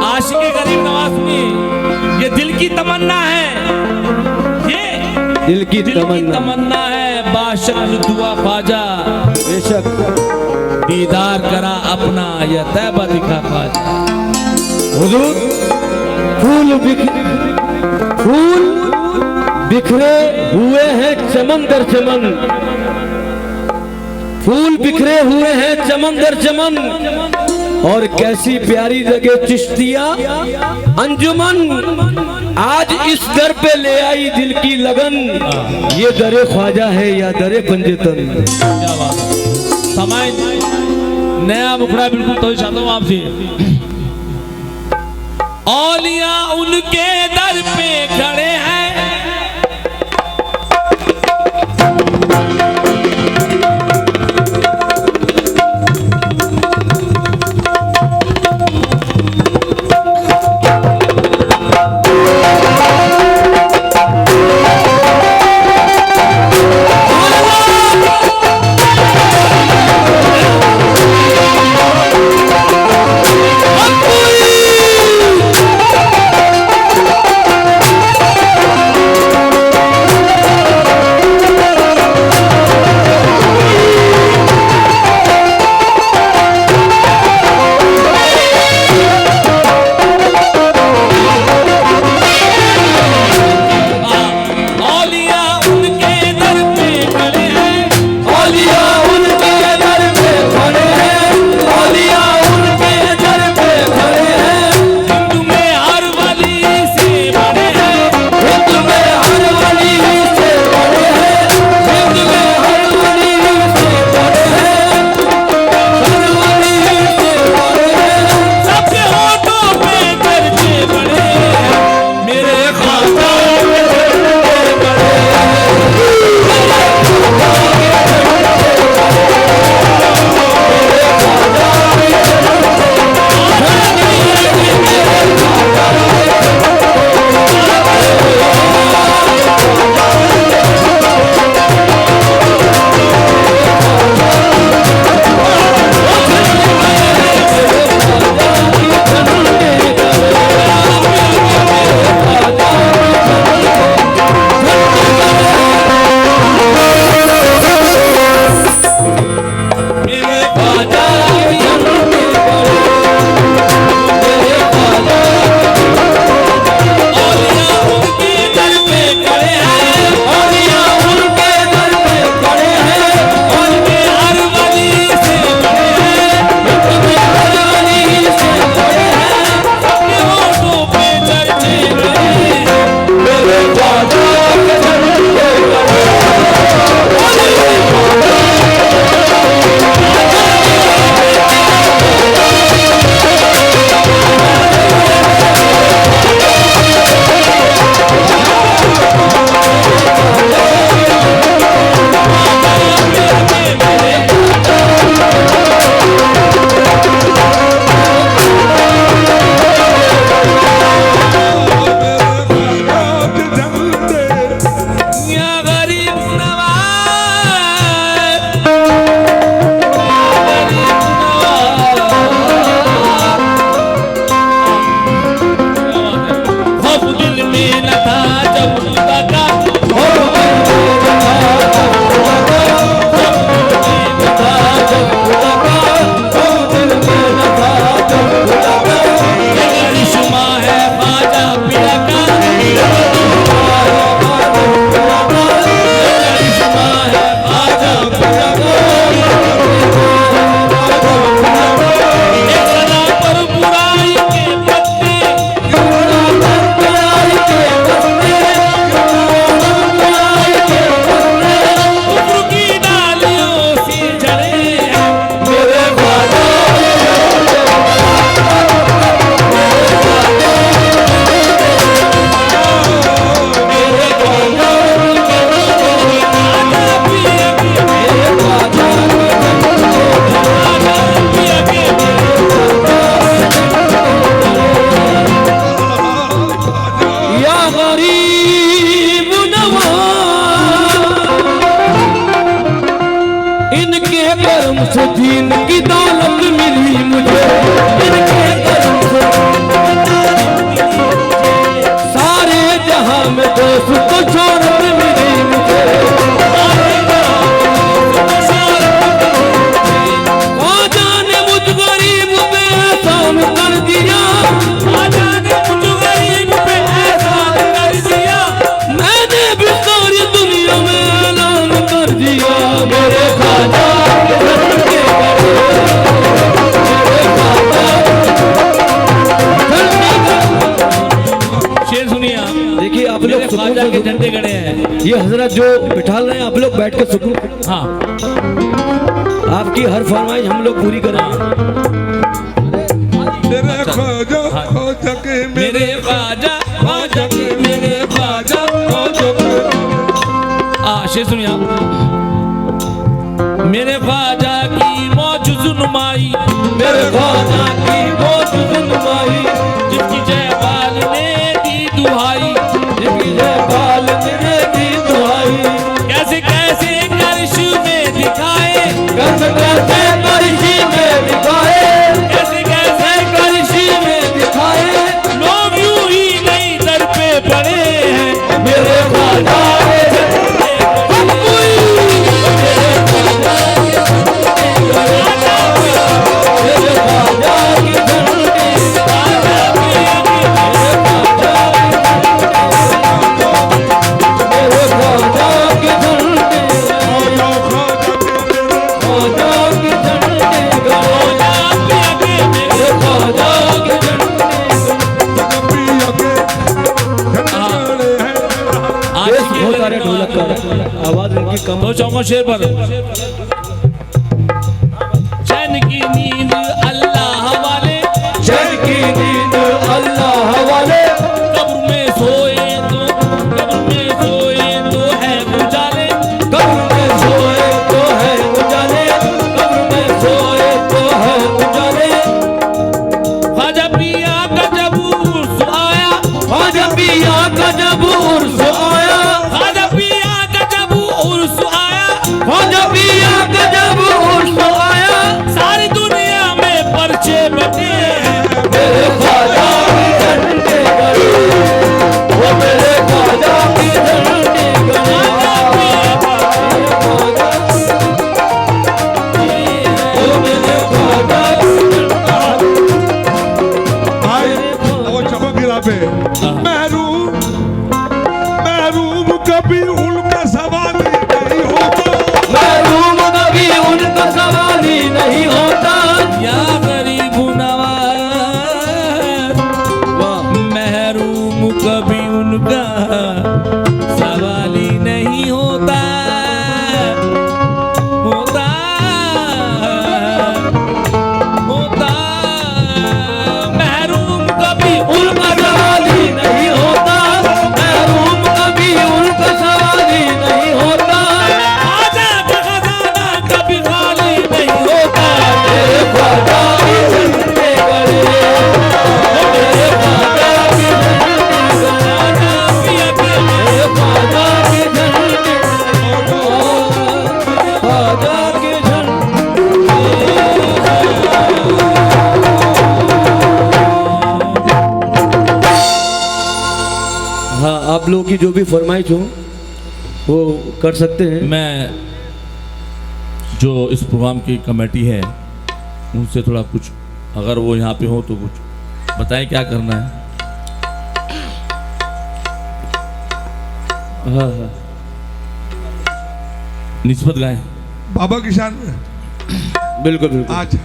आशिक़ गरीब नवाज सुनिए, ये दिल की तमन्ना है, ये दिल की तमन्ना तमन्ना है बाशक्ल दुआ ख्वाजा, बेशक दीदार करा अपना या तैबा दिखा ख्वाजा। हुजूर फूल बिखरे हुए हैं चमन दर चमन, फूल बिखरे हुए हैं चमन दर चमन, और कैसी प्यारी जगह चिश्तिया अंजुमन। आज इस दर पे ले आई दिल की लगन, ये दरे ख्वाजा है या दरे पंजतन। क्या बात है। समय नया मुखड़ा बिल्कुल तो चाहता हूँ आपसे। औलिया उनके दर पे खड़े हैं, सुकून ख्वाजा से के झंडे गड़े हैं। ये हजरत जो बिठा रहे हैं, आप लोग बैठ के सुकून, हाँ आपकी हर फरमाइश हम लोग पूरी करेंगे। मेरे ख्वाजा ख्वाजा के मेरे ख्वाजा ख्वाजा के मेरे ख्वाजा ख्वाजा के। शेर सुनिए आप। मेरे ख्वाजा की मौजूद नुमाई, मेरे ख्वाजा की मौजूद नुमाई, जिसकी जयपाल ने दी दुहाई, जिसकी जयपाल ने दी दुहाई, कैसे कैसे कर्श में दिखाए, कैसे कैसे करशी में दिखाए, कैसे कैसे करशी में दिखाए, लोग यूं ही नहीं दर पे पड़े हैं। मेरे ख्वाजा ढोलक का आवाज उनकी कम। तो चौमा शेर पर चैन की नींद अल्लाह वाले, चैन की नींद अल्लाह वाले, कब्र में सोए तो, कब्र में सोए तो है उजाले, कब्र में सोए तो है उजाले, कब्र में सोए तो है उजाले। ख्वाजा पिया का जब उर्स आया, ख्वाजा पिया का जब उर्स आया, ख्वाजा पिया का जब उर्स आया, ख्वाजा पिया का जब उर्स आया, सारी दुनिया में पर्चे बटे हैं। मेरे ख्वाजा की झंडे गड़े, वो मेरे ख्वाजा की झंडे गड़े, वो मेरे ख्वाजा आए वो चमक गिरा पे महरूम महरूम कभी उनका सवाल नहीं होता, महरूम कभी उनका सवाल ही नहीं होता। या गरीब नवाज, महरूम कभी उनका सवाल ही नहीं होता, होता होता महरूम कभी उनका सवाल ही नहीं होता, महरूम कभी उनका सवाल ही नहीं होता। ख्वाजा का खजाना कभी खाली नहीं होता। मेरे ख्वाजा की झंडे गड़े, मेरे ख्वाजा की झंडे गड़े, मेरे ख्वाजा की झंडे, ख्वाजा की झंडे। हाँ, आप लोगों की जो भी फरमाइश हो वो कर सकते हैं। मैं जो इस प्रोग्राम की कमेटी है उनसे थोड़ा कुछ, अगर वो यहाँ पे हो तो कुछ बताएं क्या करना है। हाँ हाँ, निस्बत गाएं। बाबा किसान बिल्कुल बिल्कुल। आज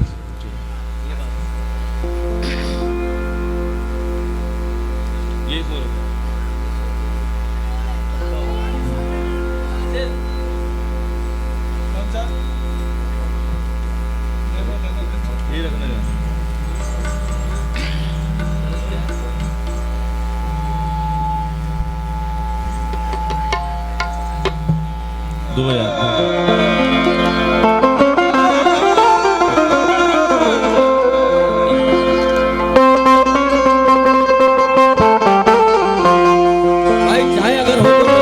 दो यार भाई चाहे अगर हो तो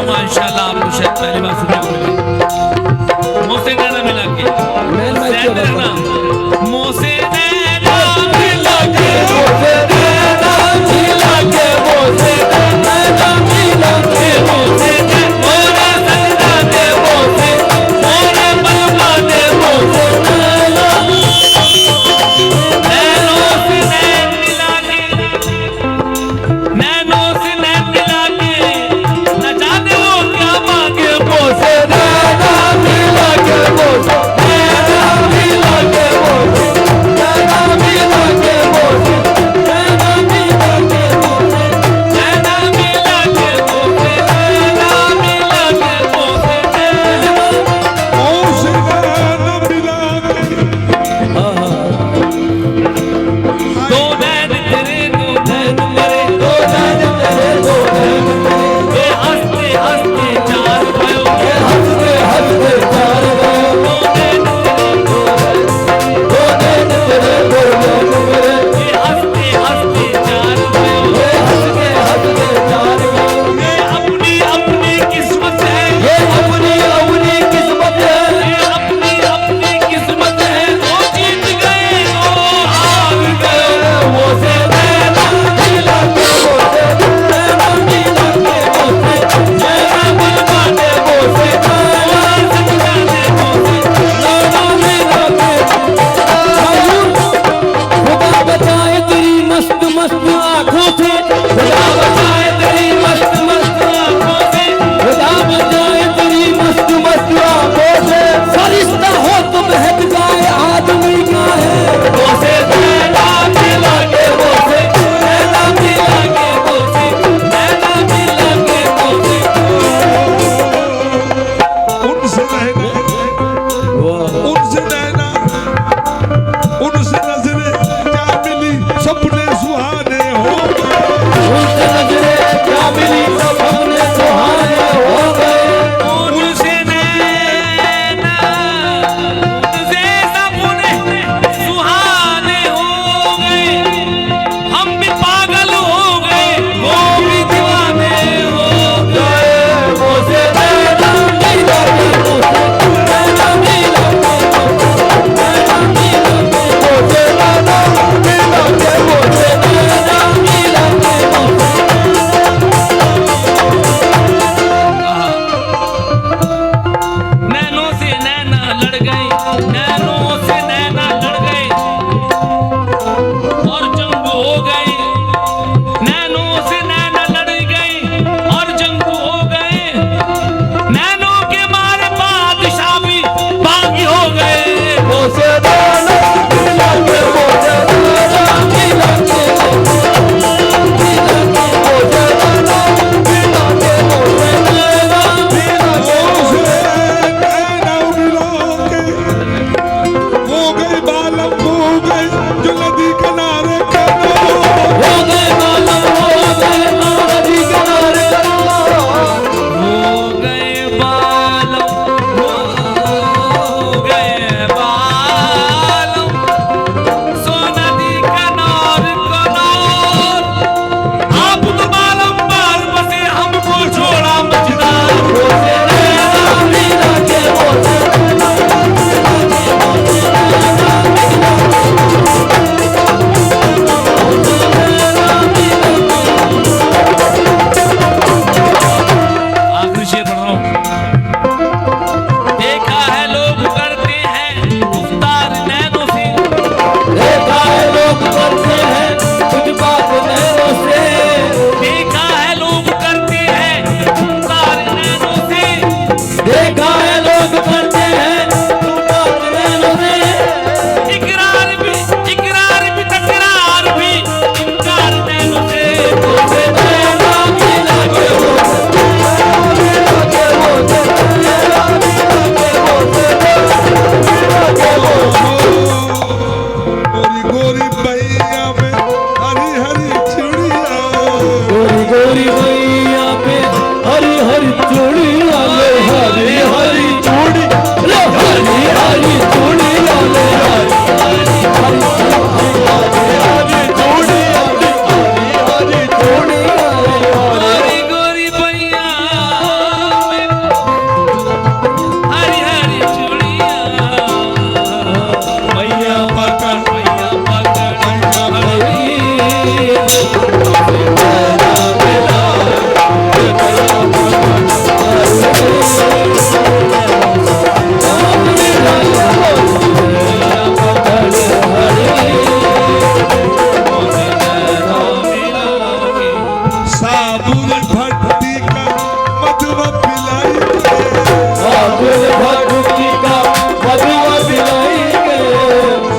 बताऊंगा इंशाल्लाह, आपको शायद पहली बार सुनने को मिले। मोसे नैना मिला के शायद रहना, मोसे नैना मिला के, मोसे नैना मिला के, मोसे नैना मिला के, मोसे मोरा सजना दे, मोसे मोरे बलवा दे, मोसे नैना नैनों से नैन मिला के, नैनों से नैन मिला के, न जाने वो क्या मांगे, मोसे नैना मिला के, मोसे नैना मिला के, मोसे नैना मिला के, मोसे नैना मिला के, मोसे नैना मिला के, मोसे नैना मिला के, मोसे नैना मोसे नैना मिला के। दो नैन तेरे, दो नैन मेरे, दो नैन तेरे, दो नैन मेरे, ये हंसते हंसते चार भयो, ये हंसते हंसते चार भयो, दो नैन तेरे, दो नैन तेरे, दो नैन मेरे, ये हंसते हंसते चार भयो, ये हंसते हंसते चार भयो, ये अपनी अपनी किस्मत है, ये अपनी अपनी किस्मत है, ये अपनी अपनी किस्मत है, वो जीत गए वो हार गए, वो से नैना मिला के, वो से नैना मिला के, वो से नैना मिला के, वो से नैना सजना दे, वो से नैना मिला के। खुदा बचाए तेरी मस्त मस्त आंखों से, खुदा बचाए तेरी मस्त मस्त आंखों से, खुदा बचाए तेरी मस्त मस्त आंखों से। फरिश्ता हो तो बहक जाए आदमी का है, वो से नैना मिला के, वो से नैना मिला के, वो से नैना मिला के, वो से उनसे रहना, उनसे रहना, उनसे नजरे क्या मिली, सपने सुहाने हो गए। उनसे नजरे क्या मिली, सब हमने सुहाने हो गए। उनसे नैना, उनसे सपने सुहाने हो गए, हम भी पागल हो गए, वो भी दीवाने हो गए, वो से नैना मिला के, वो से नैना मिला के, नैना मिला के, वो से नैना मिला के, वो से नैना मिला के, वो नैनों से नैना लड़ गए, नैनों से नैना लड़ गए और जंग हो गई, नैनों से नैना लड़ गई और जंग हो गए, नैनों के मारे बादशाह भी बागी हो गए, वो से नैना मिला के, वो से नैना मिला के, वो से नैना मिला के, वो से नैना मिला के, वो से नैना मिला के, उनसे नैना मिला के, वो गई बालम हो गई जो नदी किनारे करो। हो गए मालूम, हो गए नदी किनारे, हो गए बालम, हो गए बालम, सो नदी कनार कनार, आप तो बालम बाल बसे, हमको छोड़ा मझदार, वो से नैना मिला के, वो से नैना मिला के, वो से नैना मिला के, वो से नैना मिला के। आखिरी शेर पढ़ रहा हूँ। देखा है लोग करते हैं गुफ्तार नैनों से, देखा है लोग करते हैं कुछ बात नैनों से, देखा है लोग करते हैं गुफ्तार नैनों से, देखा है लोग करते हैं कुछ बात नैनों से। इकरार भी तकरार भी, इनकार नैनों से, वो से नैना मिला के, वो से नैना मिला के, वो से नैना मिला के, वो से नैना मिला के, वो गोरी गोरी बैया में हरी हरी चिड़िया, गोरी गोरी मैया पे हरी हरी चूड़ियां ले, हरी हरी चूड़ी ले, हरी हरी चूड़ियां ले, हरी हरी चूड़ियां ले, हरी हरी चूड़ियां ले, गोरी गोरी भैया साबुन भट्टी का मधुआ पिलाई साबुन भट्टी का मधुआ पिलाई के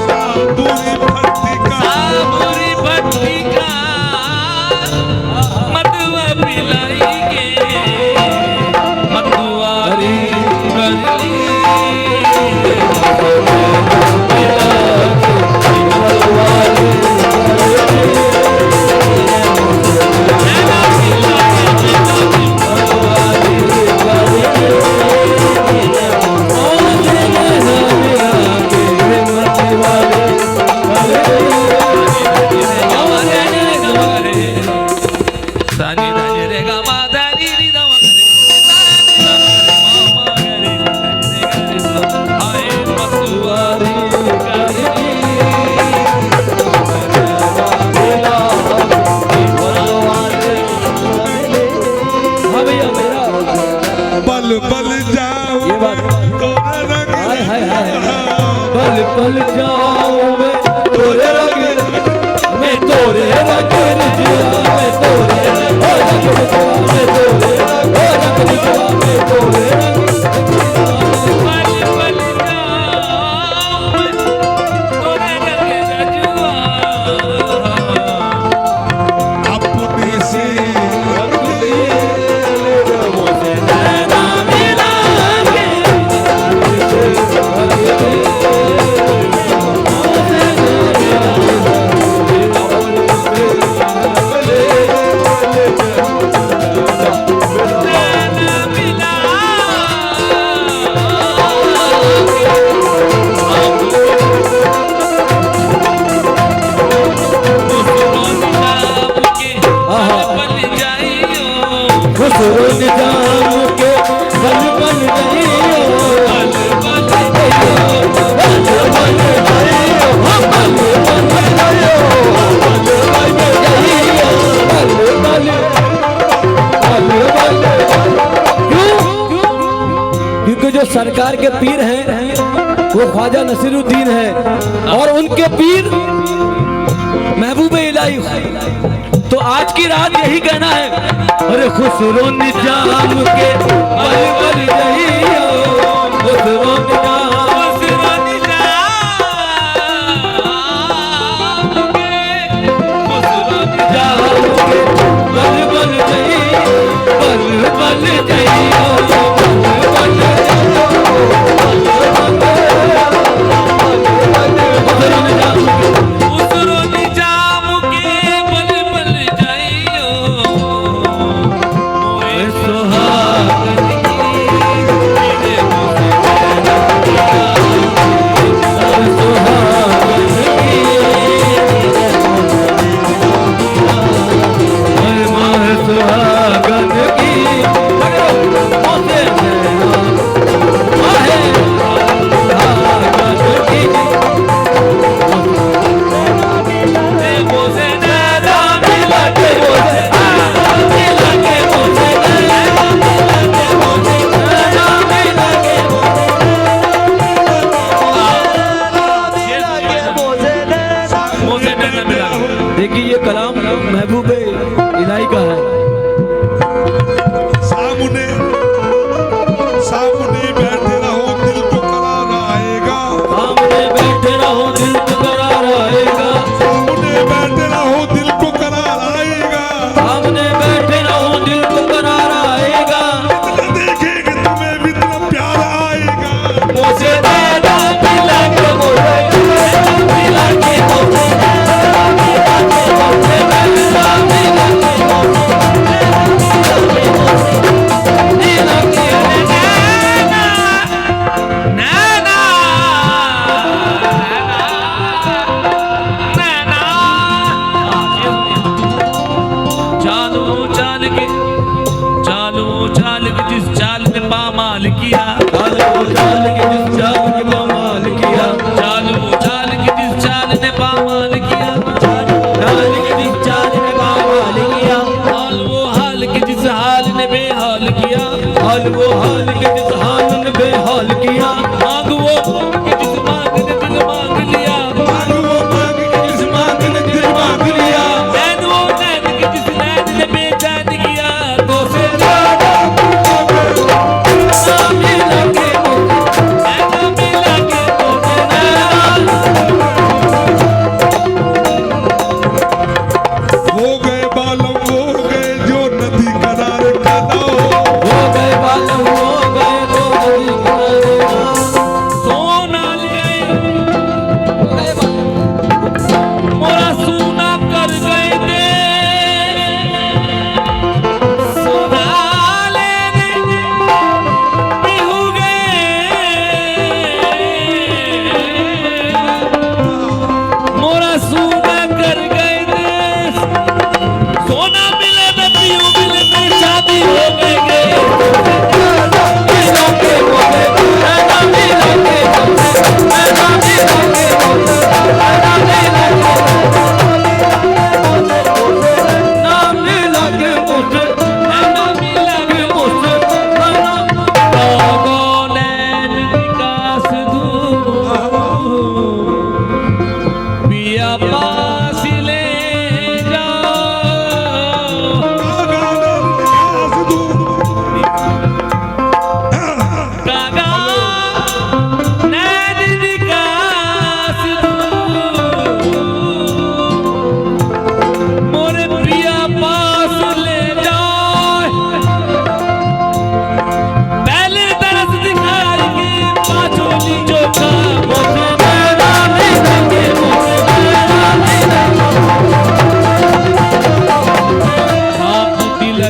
साबुन भट्टी का साबुरी भट्टी का मधुआ पिलाई के मधुआरी गली बल बल जाओ ये बात तोरे रंग हाय हाय हाय पल पल जाऊं मैं तोरे रंग मैं तोरे रंग रिझा मैं तोरे रंग रिझा मैं तोरे रंग रिझा मैं तोरे रंग अपने से खुसरो निजाम के बल बल जाइयो बल बल जाइयो बल बल जाइयो बल बल जाइयो बल बल क्योंकि जो सरकार के पीर हैं वो ख्वाजा नसीरुद्दीन है और उनके पीर महबूब इलाही। तो आज की रात यही कहना है, अरे खुसरो निजाम के बल बल जाइयो खुसरो निजाम बल बल जाइयो बल बल जाइयो देखिए ये कलाम महबूब इलाही का है। सामने सामने बैठे रहो दिल को करार आएगा सामने बैठे रहो दिल को करार आएगा सामने बैठे रहो दिल को करार आएगा सामने बैठे रहो दिल को करार आएगा इतना देखेंगे तुम्हें भी इतना प्यार आएगा मुझे देना मिला के मुझे मिला के मुझे जिस चाल ने पामाल किया चाल के जिस चाल के पामाल किया चाल के जिस चाल ने पामाल किया चाल के जिस चाल ने पामाल किया हाल वो हाल के जिस हाल ने बेहाल किया हाल वो हाल के जिस हाल ने बेहाल किया मांग वो के जिस मांग ने दिल मांग लिया मांग वो मांग के जिस मांग ने दिल मांग लिया नैन वो नैन के जिस नैन ने बेचैन किया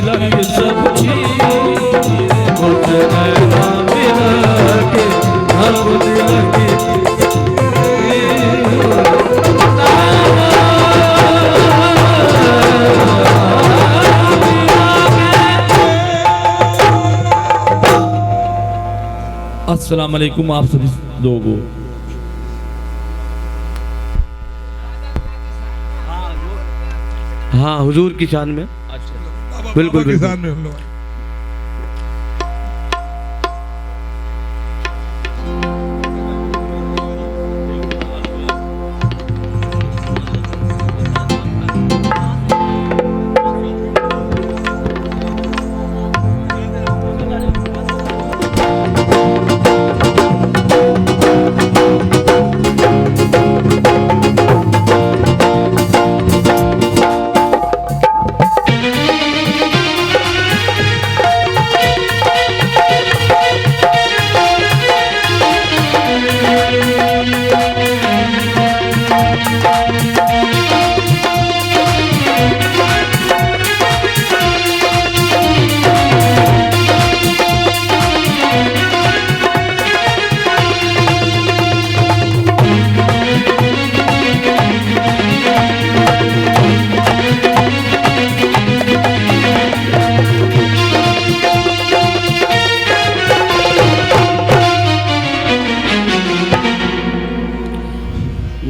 लगी सब चीज कुछ नैना मिला के अब दिल की अस्सलाम वालेकुम आप सभी लोगों। हाँ हुजूर की शान में बिल्कुल बिल्कुल। किसान में हम लोग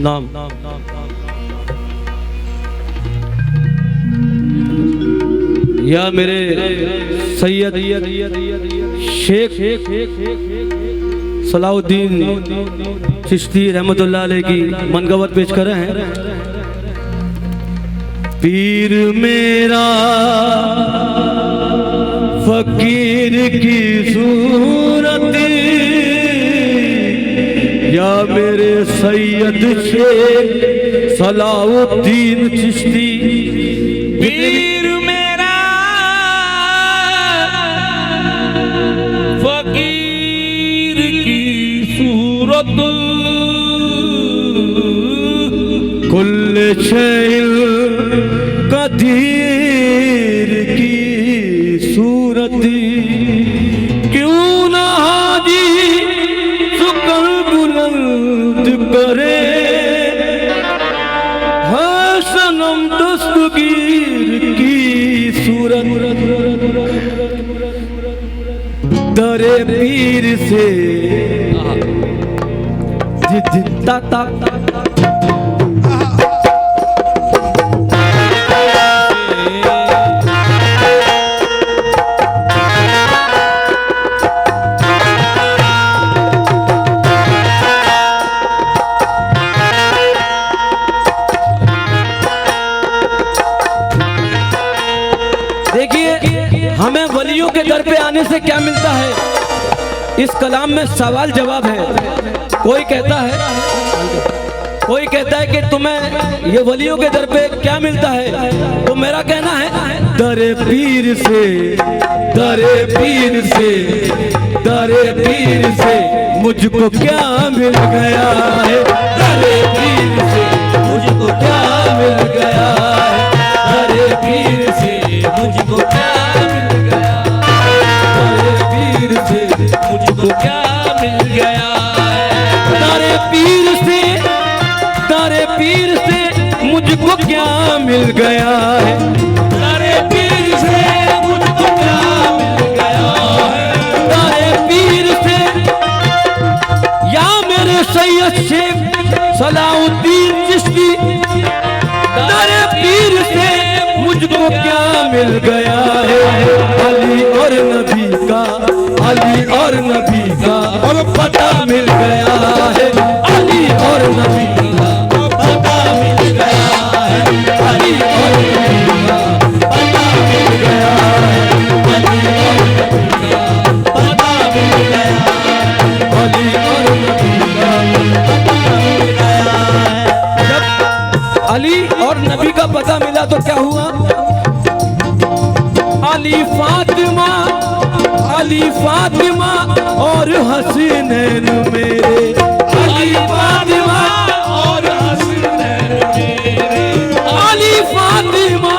नाम या मेरे सैयद शेख सलाउद्दीन चिश्ती रहमतुल्लाह अलैह की मनगवत पेश कर रहे हैं। पीर मेरा फकीर की सूरत या मेरे सैयद शेख सलाउद्दीन चिश्ती। पीर मेरा फकीर की सूरत कुल शैल कदीर की सूरत क्यों ना हाजी सुकर बुलंद करे है सनम दस्तगीर की सूरत। दरे पीर से जिद्दा हमें वलियों के दर पे आने से क्या मिलता है, इस कलाम में सवाल जवाब है। कोई कहता है कि तुम्हें ये वलियों के दर पे क्या मिलता है, तो मेरा कहना है दरे पीर से मुझको क्या मिल गया है, दरे पीर से मुझको क्या मिल गया है, दरे पीर से मुझको क्या मिल गया, दरे पीर से मुझको क्या मिल गया है, दरे पीर से मुझको क्या मिल गया है, दरे पीर से मुझको क्या मिल गया है, दरे पीर से या मेरे सैयद शेख सलाउद्दीन चिश्ती। दरे पीर से मुझको क्या मिल गया है, अली और नबी का और पता मिल गया है, अली और नबी का पता मिल गया है, अली और नबी का पता मिल गया है, अली और नबी का पता मिल गया है, अली और नबी का पता मिल गया है। जब अली और नबी का पता मिला तो क्या हुआ, अली फातिमा और हसीनैन मेरे, अली फातिमा और हसीनैन मेरे, अली फातिमा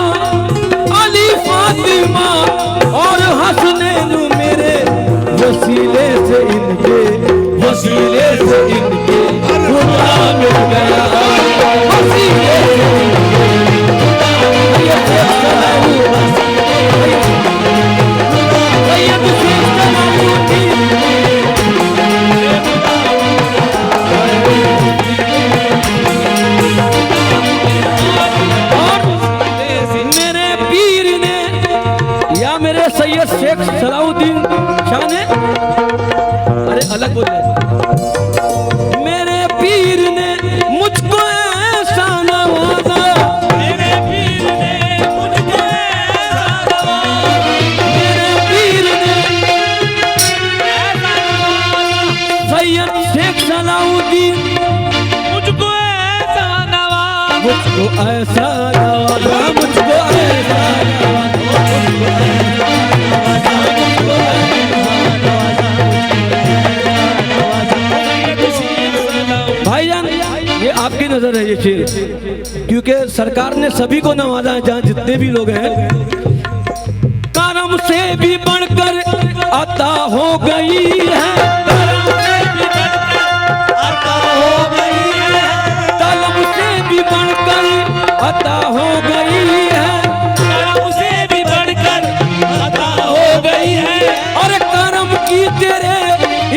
मेरे सैयद शेख सलाउद्दीन शाह ने, अरे अलग बोले, मेरे पीर ने मुझको ऐसा नवाजा, मेरे पीर ने मुझको ऐसा नवाजा, मेरे पीर ने ऐसा नवाजा, सैयद शेख सलाउद्दीन मुझको ऐसा नवाजा, मुझको ऐसा नवाजा, मुझको ऐसा भाईजान, ये आपकी नजर है ये शेर, क्योंकि सरकार ने सभी को नवाजा है, जहाँ जितने भी लोग हैं। करम से भी बढ़कर अता हो गई है, करम से भी बढ़कर अता हो गई है, तलब से भी बढ़कर अता हो गई है, करम से भी बढ़कर अता हो गई है, और करम की तेरे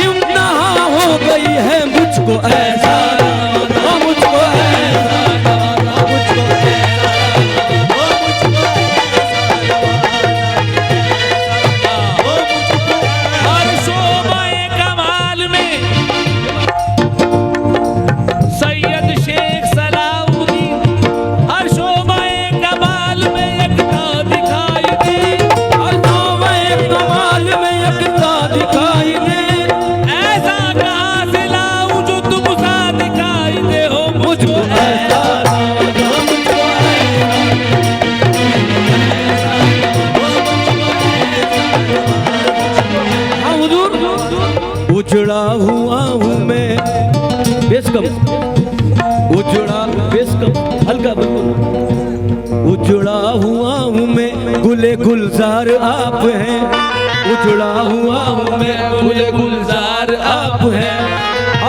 इम्तिहा हो गई है। मुझको ऐसा नवाजा, मुझको ऐसा नवाजा, मुझको हर शोबाए कमाल में सैयद शेख सलाउद्दीन, हर शोबाए कमाल में एकता दिखाई दी, हर नौवे कमाल में एकता दिखाई दे, ऐसा कहाँ से लाऊं जो तुम सा दिखाई दे हो मुझको ऐसा नवाजा, मुझको हाँ हुजूर, उजड़ा हुआ हूँ मैं, बेस कम, उजड़ा बेस कम, हल्का बिल्कुल, उजड़ा हुआ हूँ मैं, गुले गुलजार आप हैं, उजड़ा हुआ हूँ मैं, गुले गुलजार आप हैं,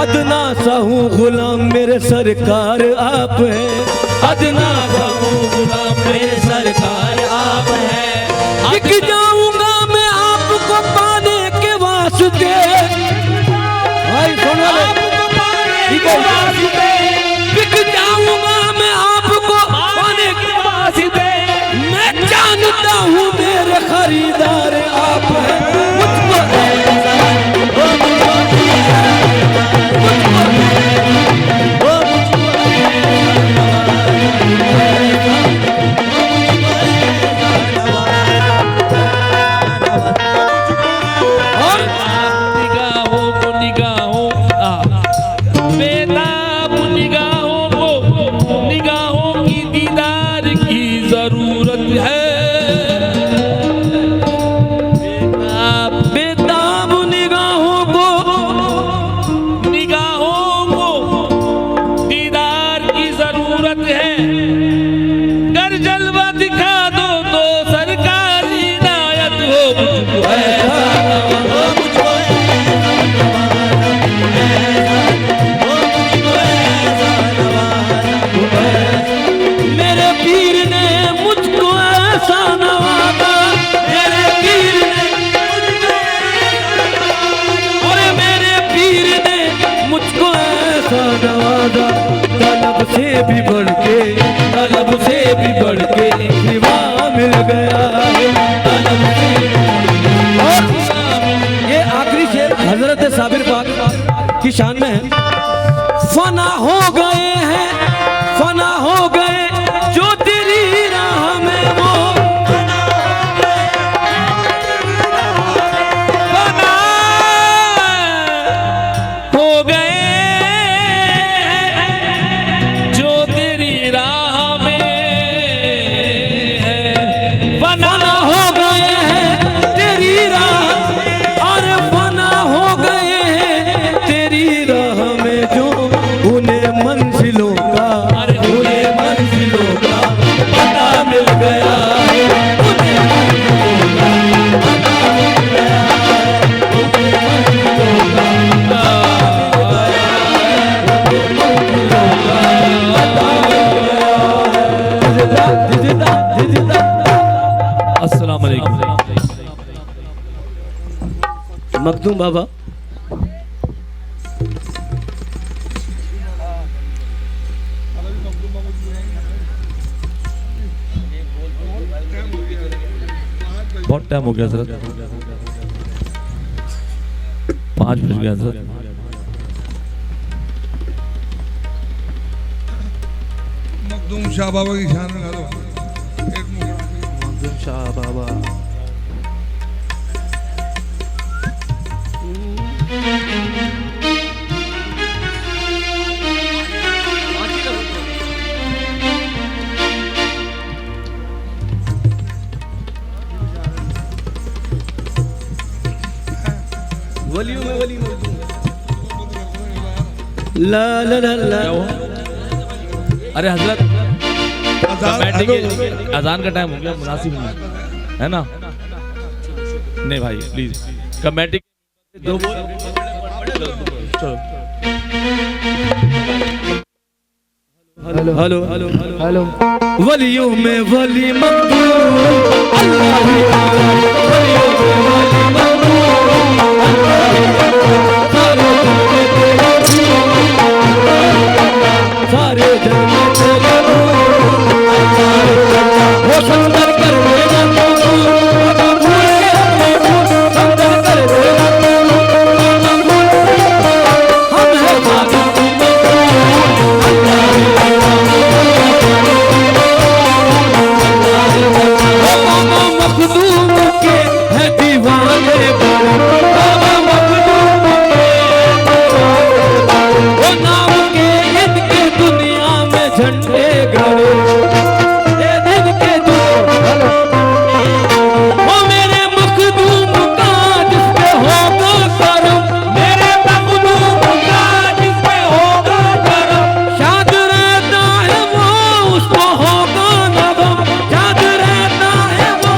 अदना सा हूँ गुलाम मेरे सरकार आप हैं, अदना सा हूँ गुलाम मेरे सरकार आप हैं, बिक जाऊंगा मैं आपको पाने के वास्ते, भाई सुन वाले, ठीक है, बिक जाऊंगा मैं आपको पाने के वास्ते, मैं जानता हूँ मेरे खरीदार आप हैं, मुझको ऐसा, ओ मुझको और निगाहों को निगाहों बेताब निगाहों को निगाहों की दीदार की जरूरत है, बेताब निगाहों को दीदार की जरूरत है, कर जलवा दिखा दो तो सरकार इनायत हो मुझको ऐसा, मेरे पीर ने मुझको ऐसा नवाजा, मेरे पीर ने, और मेरे पीर ने मुझको ऐसा नवाजा, तलब से भी बढ़ के, तलब से भी बढ़ के सिवा मिल गया, तलब से, और ये आखिरी शेर हजरत साबिर पाक की शान में है, फना हो गए हैं, फना हो गए जो तेरी राह में वो, बना हो गए जो तेरी राह में है, बना फना हो गए हैं तेरी राह, और फना हो गए हैं तेरी राह में जो उन्हें मंजिलों का, उन्हें मंजिलों का पता मिल गया है, उन्हें मंजिलों का पता मिल गया है, उन्हें मंजिलों का पता मिल गया है। जिदा अस्सलाम वालेकुम। मखदूम बाबा, बहुत बहुत टाइम हो गया हजरत, 5 बज गया हजरत। मखदूम शाह बाबा की शान में गा दो एक मखदूम शाह बाबा। वलियों में वली ला ला ला ला। अरे हजरत कमेटी हेलो। के अजान का टाइम हो गया, मुनासिब नहीं है ना। नहीं भाई प्लीज कमेटी दो चलो। Hello hello hello. वलियों में वली मखदूम अल्लाह ही अल्लाह, वलियों में वली मखदूम अल्लाह ही अल्लाह, सारे जग में तेरे नूर अल्लाह ही अल्लाह। वो सुंदर कर देना तू बाबा भूल के अपने भूल, सुंदर कर देना तू बाबा भूल के हम है बाबा अल्लाह ही बाबा मखदूम के है दीवाने बड़े, बाबा मखदूम के वो नाम के इनके दुनिया में झंडे गड़े, इनके वो मेरे मखदूम का जिस पे होगा करम, मेरे मखदूम का जिस पे होगा करम, शाद रहता है वो उसको होगा नगम, शाद रहता है वो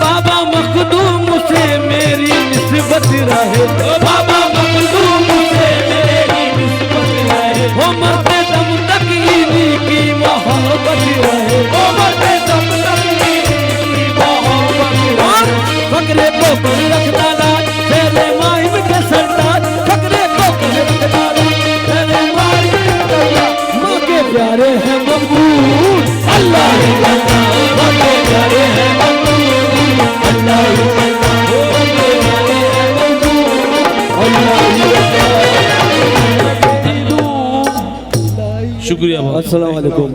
बाबा मखदूम से मेरी निस्बत रहे, बाबा मखदूम से मेरी निस्बत रहे, वो मरते दम तक इन्हीं की मोहब्बत रहे, वो मरते दम तक इन्हीं की मोहब्बत रहे। फकरे को कर रखता लाज तेरे माहिम के सरताज, फकरे को कर रखता लाज तेरे माहिम के सरताज, माँ के प्यारे हैं मकबूल अल्लाह ही अल्लाह, माँ के प्यारे हैं मकबूल अल्लाह ही अल्लाह, माँ के प्यारे हैं मकबूल अल्लाह ही अल्लाह। शुक्रिया बहुत। अस्सलाम वालेकुम।